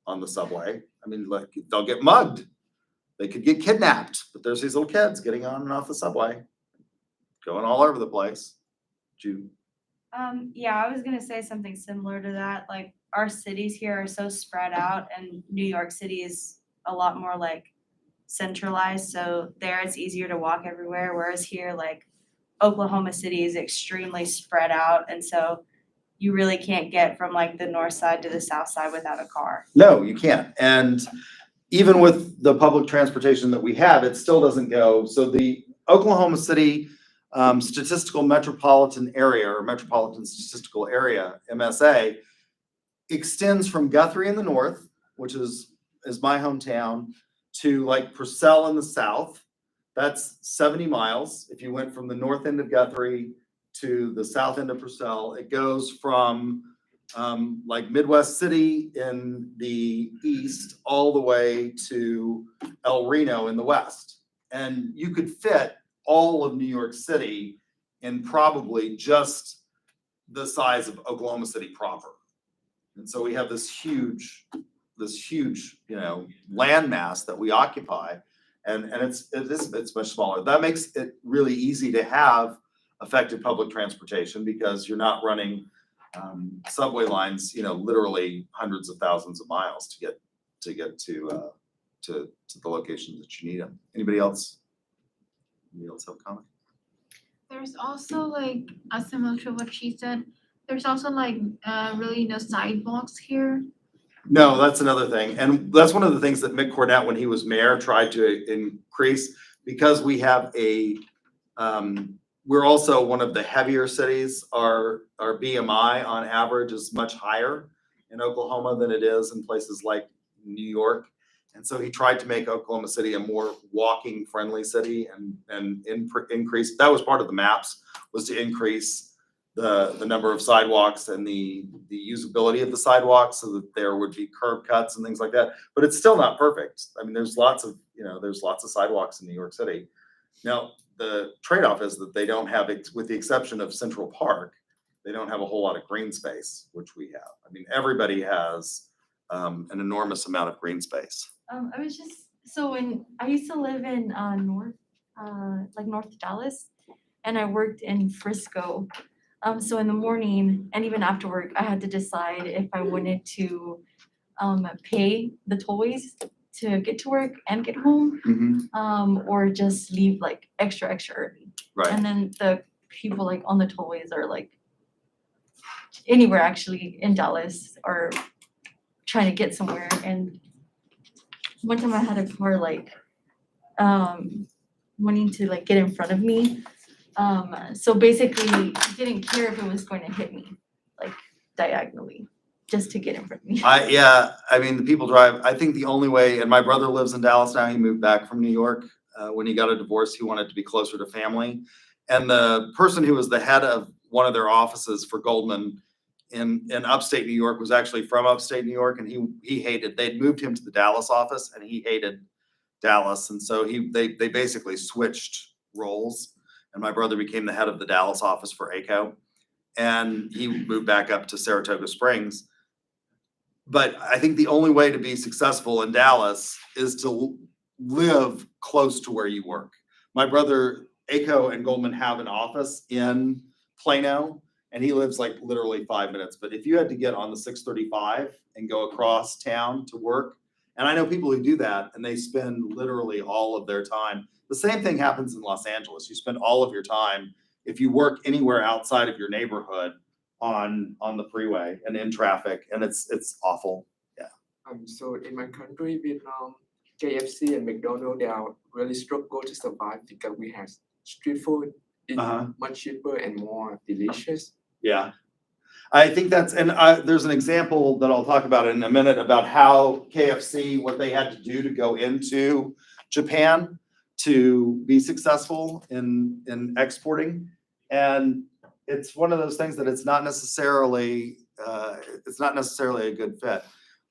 Speaker 1: on the subway. I mean, like, they'll get mugged. They could get kidnapped, but there's these little kids getting on and off the subway, going all over the place. Jude.
Speaker 11: Yeah, I was gonna say something similar to that. Like, our cities here are so spread out, and New York City is a lot more like centralized. So there it's easier to walk everywhere, whereas here, like, Oklahoma City is extremely spread out, and so you really can't get from like the north side to the south side without a car.
Speaker 1: No, you can't. And even with the public transportation that we have, it still doesn't go. So the Oklahoma City Statistical Metropolitan Area, or Metropolitan Statistical Area, MSA, extends from Guthrie in the north, which is my hometown, to like Purcell in the south. That's 70 miles. If you went from the north end of Guthrie to the south end of Purcell, it goes from like Midwest City in the east all the way to El Reno in the west. And you could fit all of New York City in probably just the size of Oklahoma City proper. And so we have this huge, you know, landmass that we occupy, and it's much smaller. That makes it really easy to have effective public transportation, because you're not running subway lines, you know, literally hundreds of thousands of miles to get to the locations that you need them. Anybody else? Anybody else have a comment?
Speaker 2: There's also like, similar to what she said, there's also like really no sidewalks here.
Speaker 1: No, that's another thing. And that's one of the things that Mick Cornett, when he was mayor, tried to increase, because we have we're also one of the heavier cities. Our BMI on average is much higher in Oklahoma than it is in places like New York. And so he tried to make Oklahoma City a more walking friendly city, and increase, that was part of the maps, was to increase the number of sidewalks and the usability of the sidewalks, so that there would be curb cuts and things like that. But it's still not perfect. I mean, there's lots of sidewalks in New York City. Now, the trade-off is that they don't have, with the exception of Central Park, they don't have a whole lot of green space, which we have. I mean, everybody has an enormous amount of green space.
Speaker 9: I was just so when I used to live in North Dallas, and I worked in Frisco. So in the morning and even after work, I had to decide if I wanted to pay the tollways to get to work and get home, or just leave like extra early.
Speaker 1: Right.
Speaker 9: And then the people like on the tollways are like anywhere actually in Dallas are trying to get somewhere. And one time I had a car like wanting to like get in front of me. So basically didn't care if it was going to hit me like diagonally just to get in front of me.
Speaker 1: I mean, the people drive, I think the only way, and my brother lives in Dallas now, he moved back from New York. When he got a divorce, he wanted to be closer to family. And the person who was the head of one of their offices for Goldman in upstate New York was actually from upstate New York, and he hated, they'd moved him to the Dallas office and he hated Dallas. And so they basically switched roles, and my brother became the head of the Dallas office for ACO, and he moved back up to Saratoga Springs. But I think the only way to be successful in Dallas is to live close to where you work. My brother, ACO and Goldman have an office in Plano, and he lives like literally 5 minutes. But if you had to get on the 635 and go across town to work, and I know people who do that, and they spend literally all of their time. The same thing happens in Los Angeles. You spend all of your time, if you work anywhere outside of your neighborhood, on the freeway and in traffic, and it's awful. Yeah.
Speaker 12: So in my country, Vietnam, KFC and McDonald's, they are really struggle to survive because we have street food. It's much cheaper and more delicious.
Speaker 1: Yeah. I think that's, and there's an example that I'll talk about in a minute about how KFC, what they had to do to go into Japan to be successful in exporting. And it's one of those things that it's not necessarily a good fit.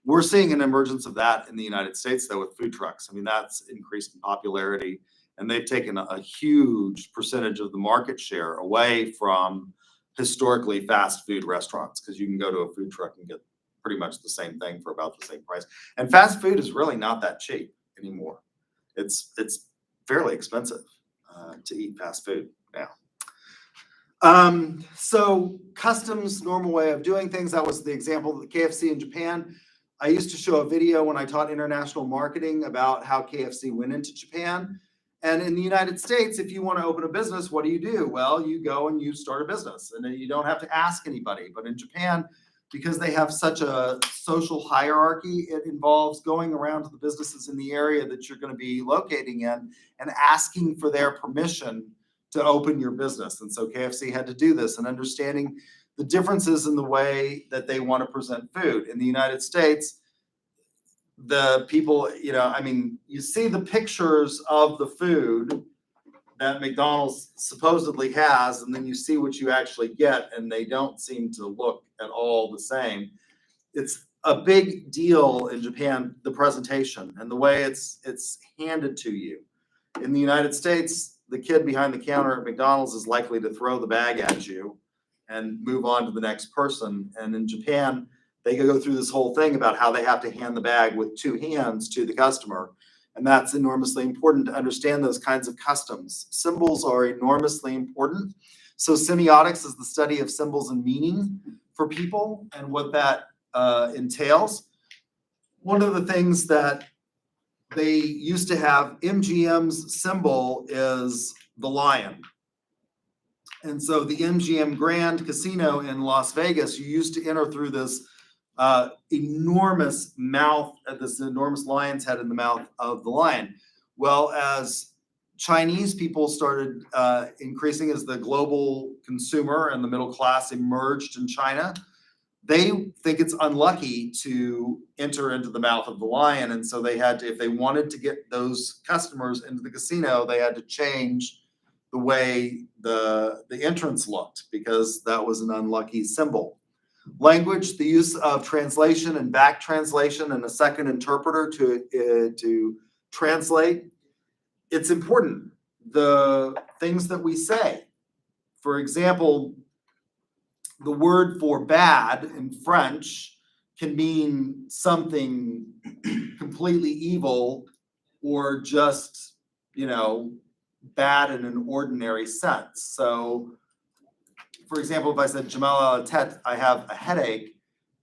Speaker 1: We're seeing an emergence of that in the United States, though, with food trucks. I mean, that's increased in popularity, and they've taken a huge percentage of the market share away from historically fast food restaurants, because you can go to a food truck and get pretty much the same thing for about the same price. And fast food is really not that cheap anymore. It's fairly expensive to eat fast food now. So customs, normal way of doing things. That was the example of the KFC in Japan. I used to show a video when I taught international marketing about how KFC went into Japan. And in the United States, if you want to open a business, what do? Well, you go and you start a business, and then you don't have to ask anybody. But in Japan, because they have such a social hierarchy, it involves going around to the businesses in the area that you're going to be locating in and asking for their permission to open your business. And so KFC had to do this, and understanding the differences in the way that they want to present food. In the United States, the people, I mean, you see the pictures of the food that McDonald's supposedly has, and then you see what you actually get, and they don't seem to look at all the same. It's a big deal in Japan, the presentation and the way it's handed to you. In the United States, the kid behind the counter at McDonald's is likely to throw the bag at you and move on to the next person. And in Japan, they go through this whole thing about how they have to hand the bag with two hands to the customer. And that's enormously important to understand those kinds of customs. Symbols are enormously important. So semiotics is the study of symbols and meaning for people and what that entails. One of the things that they used to have, MGM's symbol is the lion. And so the MGM Grand Casino in Las Vegas, you used to enter through this enormous mouth, this enormous lion's head in the mouth of the lion. Well, as Chinese people started increasing, as the global consumer and the middle class emerged in China, they think it's unlucky to enter into the mouth of the lion. And so they had to, if they wanted to get those customers into the casino, they had to change the way the entrance looked, because that was an unlucky symbol. Language, the use of translation and back translation and a second interpreter to translate. It's important. The things that we say, for example, the word for bad in French can mean something completely evil or just, bad in an ordinary sense. So, for example, if I said Jamal al-Tet, I have a headache,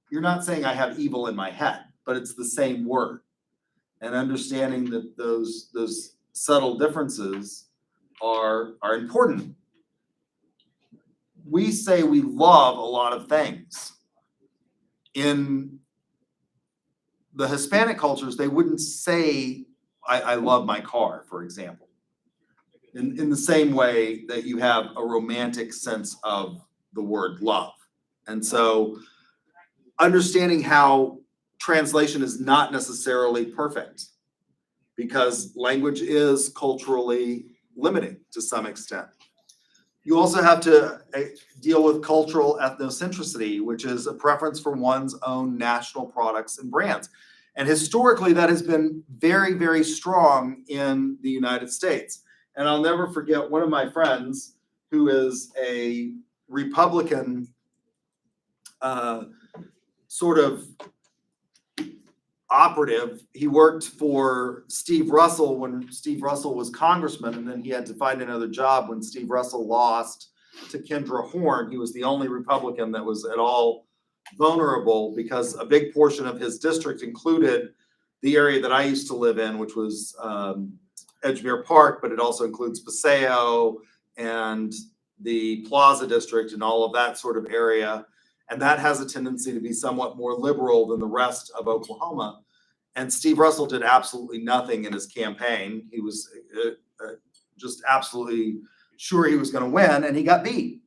Speaker 1: you're not saying I have evil in my head, but it's the same word. And understanding that those subtle differences are important. We say we love a lot of things. In the Hispanic cultures, they wouldn't say, I love my car, for example. In the same way that you have a romantic sense of the word love. And so understanding how translation is not necessarily perfect, because language is culturally limiting to some extent. You also have to deal with cultural ethnocentricity, which is a preference for one's own national products and brands. And historically, that has been very, very strong in the United States. And I'll never forget one of my friends who is a Republican sort of operative. He worked for Steve Russell when Steve Russell was congressman, and then he had to find another job when Steve Russell lost to Kendra Horn. He was the only Republican that was at all vulnerable because a big portion of his district included the area that I used to live in, which was Edgemere Park, but it also includes Paseo and the Plaza District and all of that sort of area. And that has a tendency to be somewhat more liberal than the rest of Oklahoma. And Steve Russell did absolutely nothing in his campaign. He was just absolutely sure he was going to win, and he got beat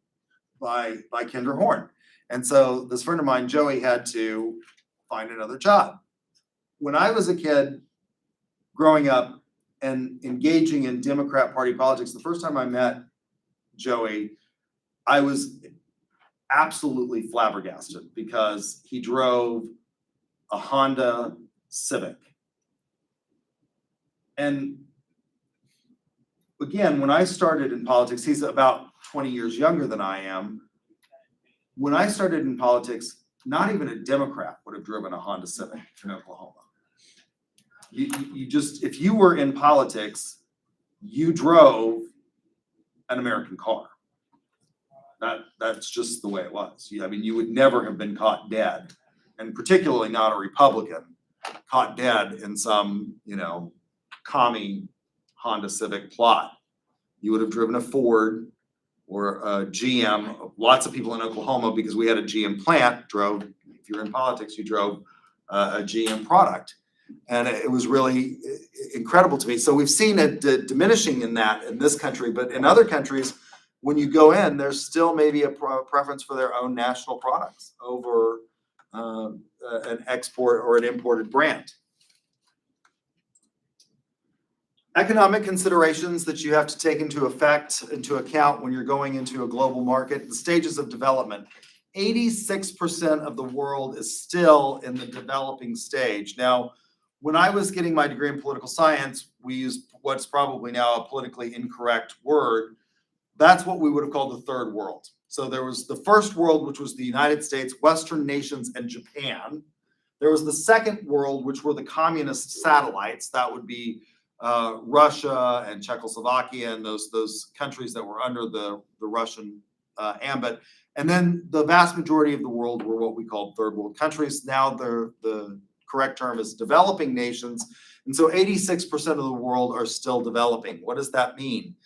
Speaker 1: by Kendra Horn. And so this friend of mine, Joey, had to find another job. When I was a kid growing up and engaging in Democrat Party politics, the first time I met Joey, I was absolutely flabbergasted because he drove a Honda Civic. And again, when I started in politics, he's about 20 years younger than I am. When I started in politics, not even a Democrat would have driven a Honda Civic in Oklahoma. You just, if you were in politics, you drove an American car. That's just the way it was. I mean, you would never have been caught dead, and particularly not a Republican, caught dead in some, commie Honda Civic plot. You would have driven a Ford or a GM. Lots of people in Oklahoma, because we had a GM plant, drove, if you're in politics, you drove a GM product. And it was really incredible to me. So we've seen it diminishing in that in this country, but in other countries, when you go in, there's still maybe a preference for their own national products over an export or an imported brand. Economic considerations that you have to take into account when you're going into a global market, the stages of development. 86% of the world is still in the developing stage. Now, when I was getting my degree in political science, we used what's probably now a politically incorrect word. That's what we would have called the third world. So there was the first world, which was the United States, Western nations, and Japan. There was the second world, which were the communist satellites. That would be Russia and Czechoslovakia and those countries that were under the Russian ambit. And then the vast majority of the world were what we called third world countries. Now the correct term is developing nations. And so 86% of the world are still developing. What does that mean?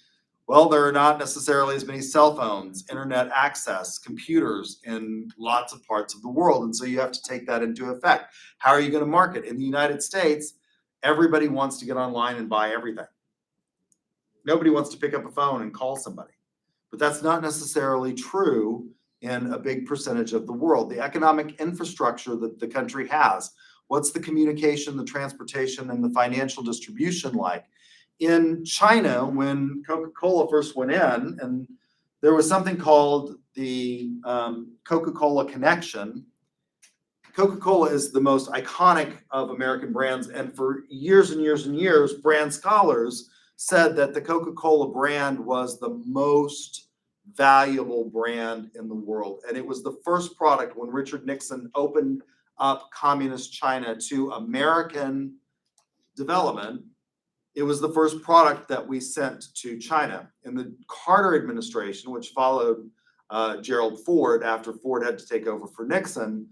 Speaker 1: Well, there are not necessarily as many cell phones, internet access, computers in lots of parts of the world. And so you have to take that into effect. How are you going to market? In the United States, everybody wants to get online and buy everything. Nobody wants to pick up a phone and call somebody. But that's not necessarily true in a big percentage of the world. The economic infrastructure that the country has, what's the communication, the transportation, and the financial distribution like? In China, when Coca-Cola first went in, and there was something called the Coca-Cola Connection. Coca-Cola is the most iconic of American brands, and for years and years and years, brand scholars said that the Coca-Cola brand was the most valuable brand in the world. And it was the first product when Richard Nixon opened up communist China to American development. It was the first product that we sent to China. In the Carter administration, which followed Gerald Ford after Ford had to take over for Nixon,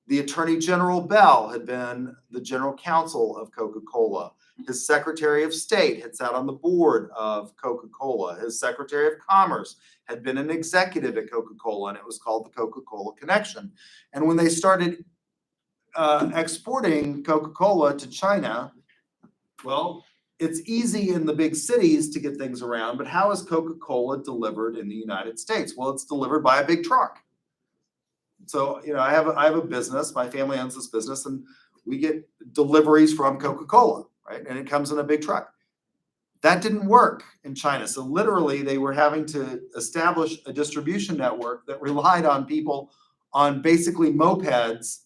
Speaker 1: the Attorney General Bell had been the general counsel of Coca-Cola. His Secretary of State had sat on the board of Coca-Cola. His Secretary of Commerce had been an executive at Coca-Cola, and it was called the Coca-Cola Connection. And when they started exporting Coca-Cola to China, well, it's easy in the big cities to get things around, but how is Coca-Cola delivered in the United States? Well, it's delivered by a big truck. So, you know, I have a business, my family owns this business, and we get deliveries from Coca-Cola, right? And it comes in a big truck. That didn't work in China. So literally they were having to establish a distribution network that relied on people on basically mopeds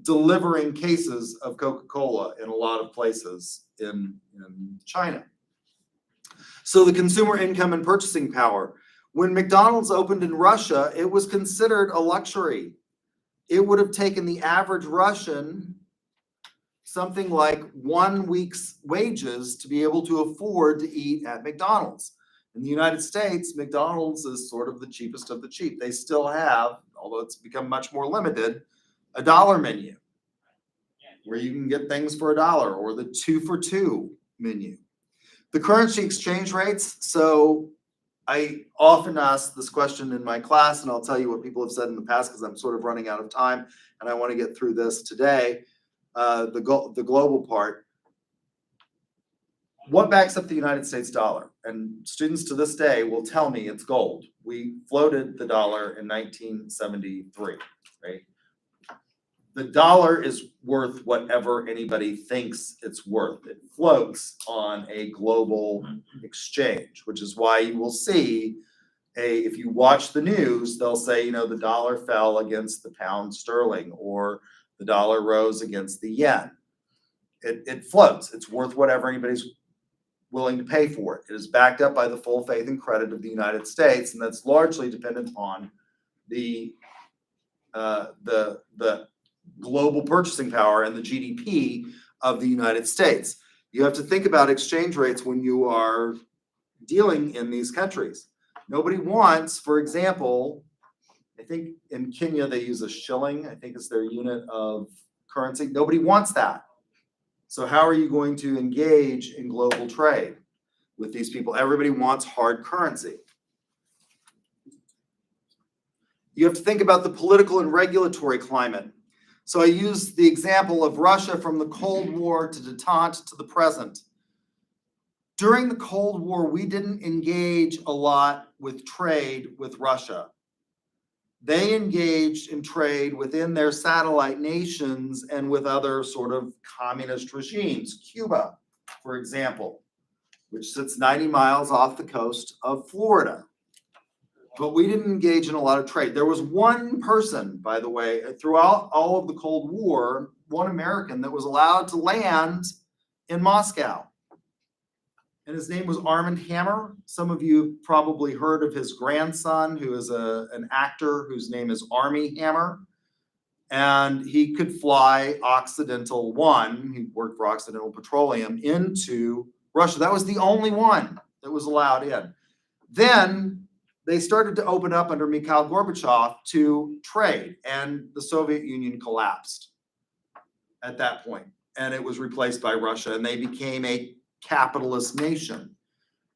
Speaker 1: delivering cases of Coca-Cola in a lot of places in China. So the consumer income and purchasing power. When McDonald's opened in Russia, it was considered a luxury. It would have taken the average Russian something like 1 week's wages to be able to afford to eat at McDonald's. In the United States, McDonald's is sort of the cheapest of the cheap. They still have, although it's become much more limited, a dollar menu where you can get things for $1, or the 2 for $2 menu. The currency exchange rates. So I often ask this question in my class, and I'll tell you what people have said in the past because I'm sort of running out of time and I want to get through this today. The global part. What backs up the United States dollar? And students to this day will tell me it's gold. We floated the dollar in 1973, right? The dollar is worth whatever anybody thinks it's worth. It floats on a global exchange, which is why you will see if you watch the news, they'll say, you know, the dollar fell against the pound sterling, or the dollar rose against the yen. It floats. It's worth whatever anybody's willing to pay for it. It is backed up by the full faith and credit of the United States, and that's largely dependent upon the global purchasing power and the GDP of the United States. You have to think about exchange rates when you are dealing in these countries. Nobody wants, for example, I think in Kenya they use a shilling, I think it's their unit of currency. Nobody wants that. So how are you going to engage in global trade with these people? Everybody wants hard currency. You have to think about the political and regulatory climate. So I use the example of Russia from the Cold War to detente to the present. During the Cold War, we didn't engage a lot with trade with Russia. They engaged in trade within their satellite nations and with other sort of communist regimes. Cuba, for example, which sits 90 miles off the coast of Florida. But we didn't engage in a lot of trade. There was one person, by the way, throughout all of the Cold War, one American that was allowed to land in Moscow. And his name was Armand Hammer. Some of you have probably heard of his grandson, who is an actor whose name is Armie Hammer. And he could fly Occidental 1, he worked for Occidental Petroleum, into Russia. That was the only one that was allowed in. Then they started to open up under Mikhail Gorbachev to trade, and the Soviet Union collapsed at that point, and it was replaced by Russia, and they became a capitalist nation.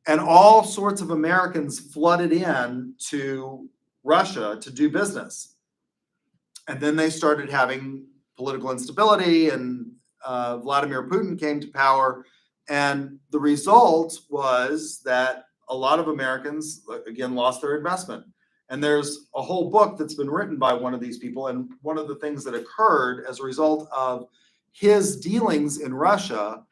Speaker 1: And all sorts of Americans flooded in to Russia to do business. And then they started having political instability, and Vladimir Putin came to power, and the result was that a lot of Americans, again, lost their investment. And there's a whole book that's been written by one of these people. And one of the things that occurred as a result of his dealings in Russia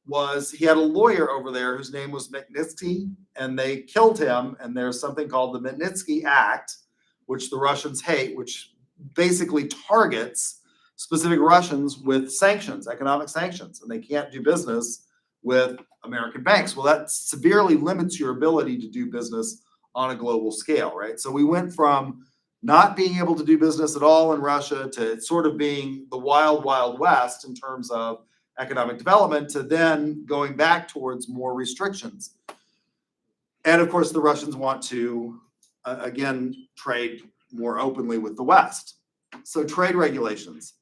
Speaker 1: was he had a lawyer over there whose name was Mannitsky, and they killed him. And there's something called the Mannitsky Act, which the Russians hate, which basically targets specific Russians with sanctions, economic sanctions, and they can't do business with American banks. Well, that severely limits your ability to do business on a global scale, right? So we went from not being able to do business at all in Russia to sort of being the wild, wild west in terms of economic development to then going back towards more restrictions. And of course, the Russians want to, again, trade more openly with the West. So trade regulations,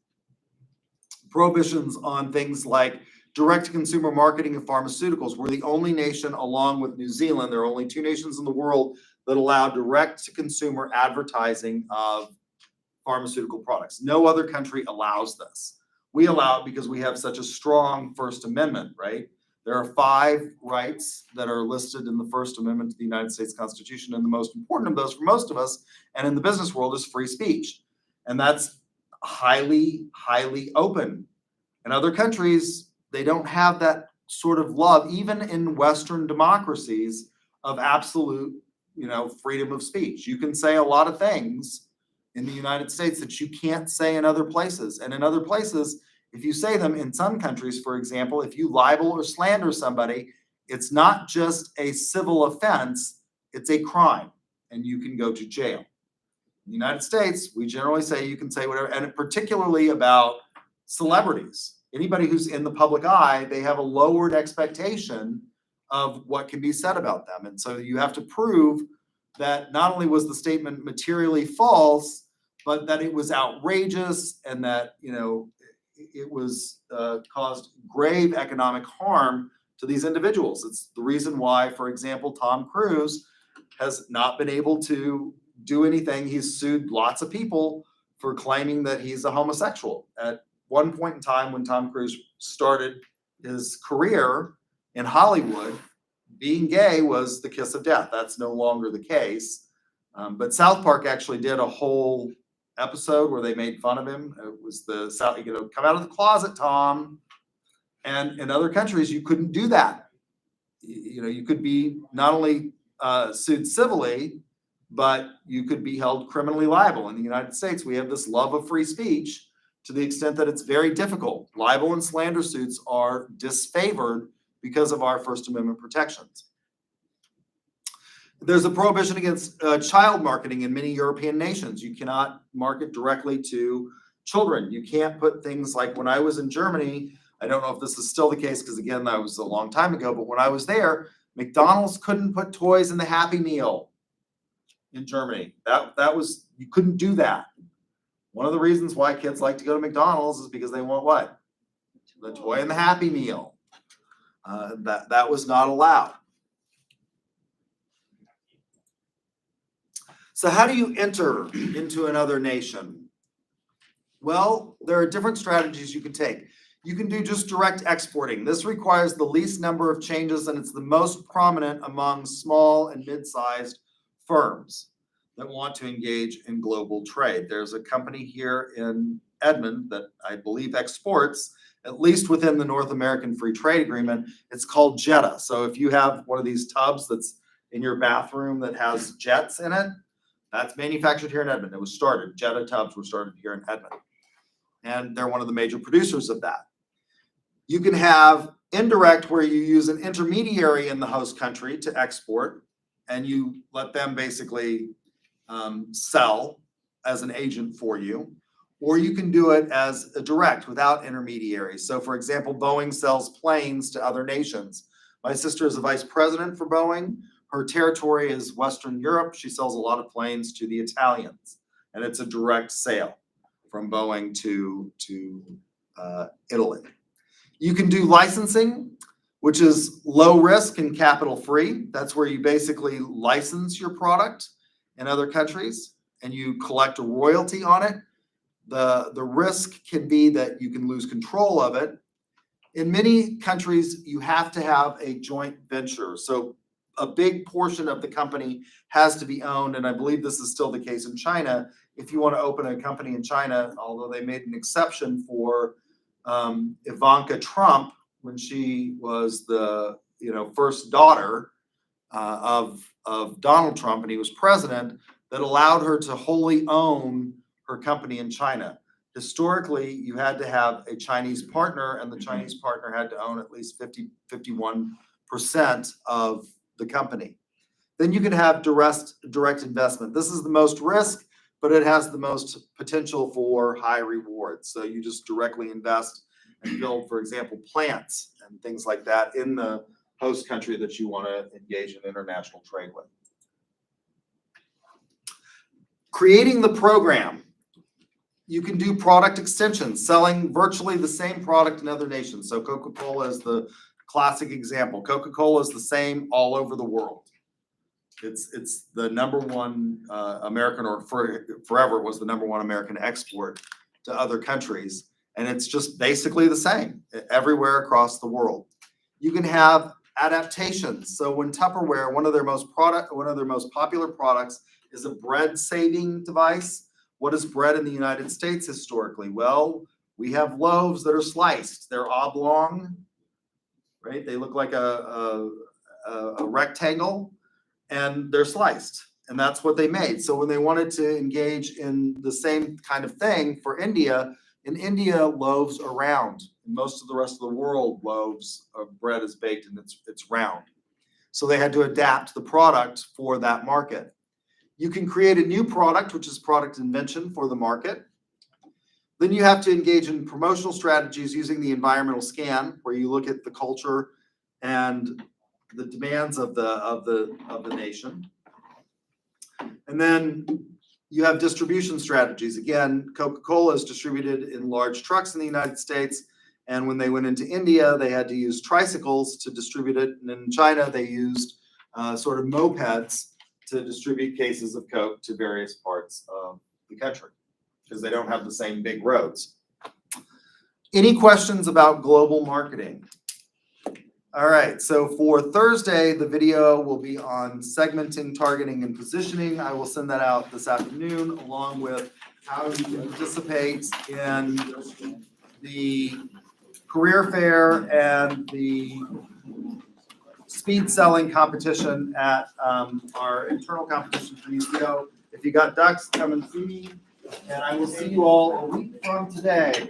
Speaker 1: prohibitions on things like direct-to-consumer marketing of pharmaceuticals. We're the only nation, along with New Zealand, there are only 2 nations in the world that allow direct-to-consumer advertising of pharmaceutical products. No other country allows this. We allow it because we have such a strong First Amendment, right? There are 5 rights that are listed in the First Amendment to the United States Constitution, and the most important of those for most of us, and in the business world, is free speech. And that's highly, highly open. In other countries, they don't have that sort of love, even in Western democracies, of absolute, freedom of speech. You can say a lot of things in the United States that you can't say in other places. And in other places, if you say them, in some countries, for example, if you libel or slander somebody, it's not just a civil offense, it's a crime, and you can go to jail. In the United States, we generally say you can say whatever, and particularly about celebrities. Anybody who's in the public eye, they have a lowered expectation of what can be said about them. And so you have to prove that not only was the statement materially false, but that it was outrageous and that, it was caused grave economic harm to these individuals. It's the reason why, for example, Tom Cruise has not been able to do anything. He's sued lots of people for claiming that he's a homosexual. At one point in time, when Tom Cruise started his career in Hollywood, being gay was the kiss of death. That's no longer the case. But South Park actually did a whole episode where they made fun of him. It was come out of the closet, Tom. And in other countries, you couldn't do that. You could be not only sued civilly, but you could be held criminally liable. In the United States, we have this love of free speech to the extent that it's very difficult. Libel and slander suits are disfavored because of our First Amendment protections. There's a prohibition against child marketing in many European nations. You cannot market directly to children. You can't put things like, when I was in Germany, I don't know if this is still the case because, again, that was a long time ago, but when I was there, McDonald's couldn't put toys in the Happy Meal in Germany. That was, you couldn't do that. One of the reasons why kids like to go to McDonald's is because they want what? The toy in the Happy Meal. That was not allowed. So how do you enter into another nation? Well, there are different strategies you can take. You can do just direct exporting. This requires the least number of changes, and it's the most prominent among small and mid-sized firms that want to engage in global trade. There's a company here in Edmond that I believe exports, at least within the North American Free Trade Agreement. It's called Jetta. So if you have one of these tubs that's in your bathroom that has jets in it, that's manufactured here in Edmond. It was started, Jetta tubs were started here in Edmond. And they're one of the major producers of that. You can have indirect, where you use an intermediary in the host country to export, and you let them basically sell as an agent for you. Or you can do it as a direct without intermediaries. So for example, Boeing sells planes to other nations. My sister is a vice president for Boeing. Her territory is Western Europe. She sells a lot of planes to the Italians, and it's a direct sale from Boeing to Italy. You can do licensing, which is low risk and capital free. That's where you basically license your product in other countries and you collect a royalty on it. The risk can be that you can lose control of it. In many countries, you have to have a joint venture. So a big portion of the company has to be owned, and I believe this is still the case in China. If you want to open a company in China, although they made an exception for Ivanka Trump when she was the first daughter of Donald Trump and he was president, that allowed her to wholly own her company in China. Historically, you had to have a Chinese partner, and the Chinese partner had to own at least 51% of the company. Then you can have direct investment. This is the most risk, but it has the most potential for high rewards. So you just directly invest and build, for example, plants and things like that in the host country that you want to engage in international trade with. Creating the program. You can do product extensions, selling virtually the same product in other nations. So Coca-Cola is the classic example. Coca-Cola is the same all over the world. It's the number one American, or forever it was the number one American export to other countries. And it's just basically the same everywhere across the world. You can have adaptations. So when Tupperware, one of their most popular products is a bread saving device. What is bread in the United States historically? Well, we have loaves that are sliced. They're oblong, right? They look like a rectangle, and they're sliced. And that's what they made. So when they wanted to engage in the same kind of thing for India, in India, loaves are round. In most of the rest of the world, loaves of bread is baked and it's round. So they had to adapt the product for that market. You can create a new product, which is product invention for the market. Then you have to engage in promotional strategies using the environmental scan, where you look at the culture and the demands of the nation. And then you have distribution strategies. Again, Coca-Cola is distributed in large trucks in the United States. And when they went into India, they had to use tricycles to distribute it. And in China, they used sort of mopeds to distribute cases of Coke to various parts of the country, because they don't have the same big roads. Any questions about global marketing? All right, so for Thursday, the video will be on segmenting, targeting, and positioning. I will send that out this afternoon, along with how you can participate in the career fair and the speed selling competition at our internal competition for UCO. If you got ducks, come and see me, and I will see you all a week from today.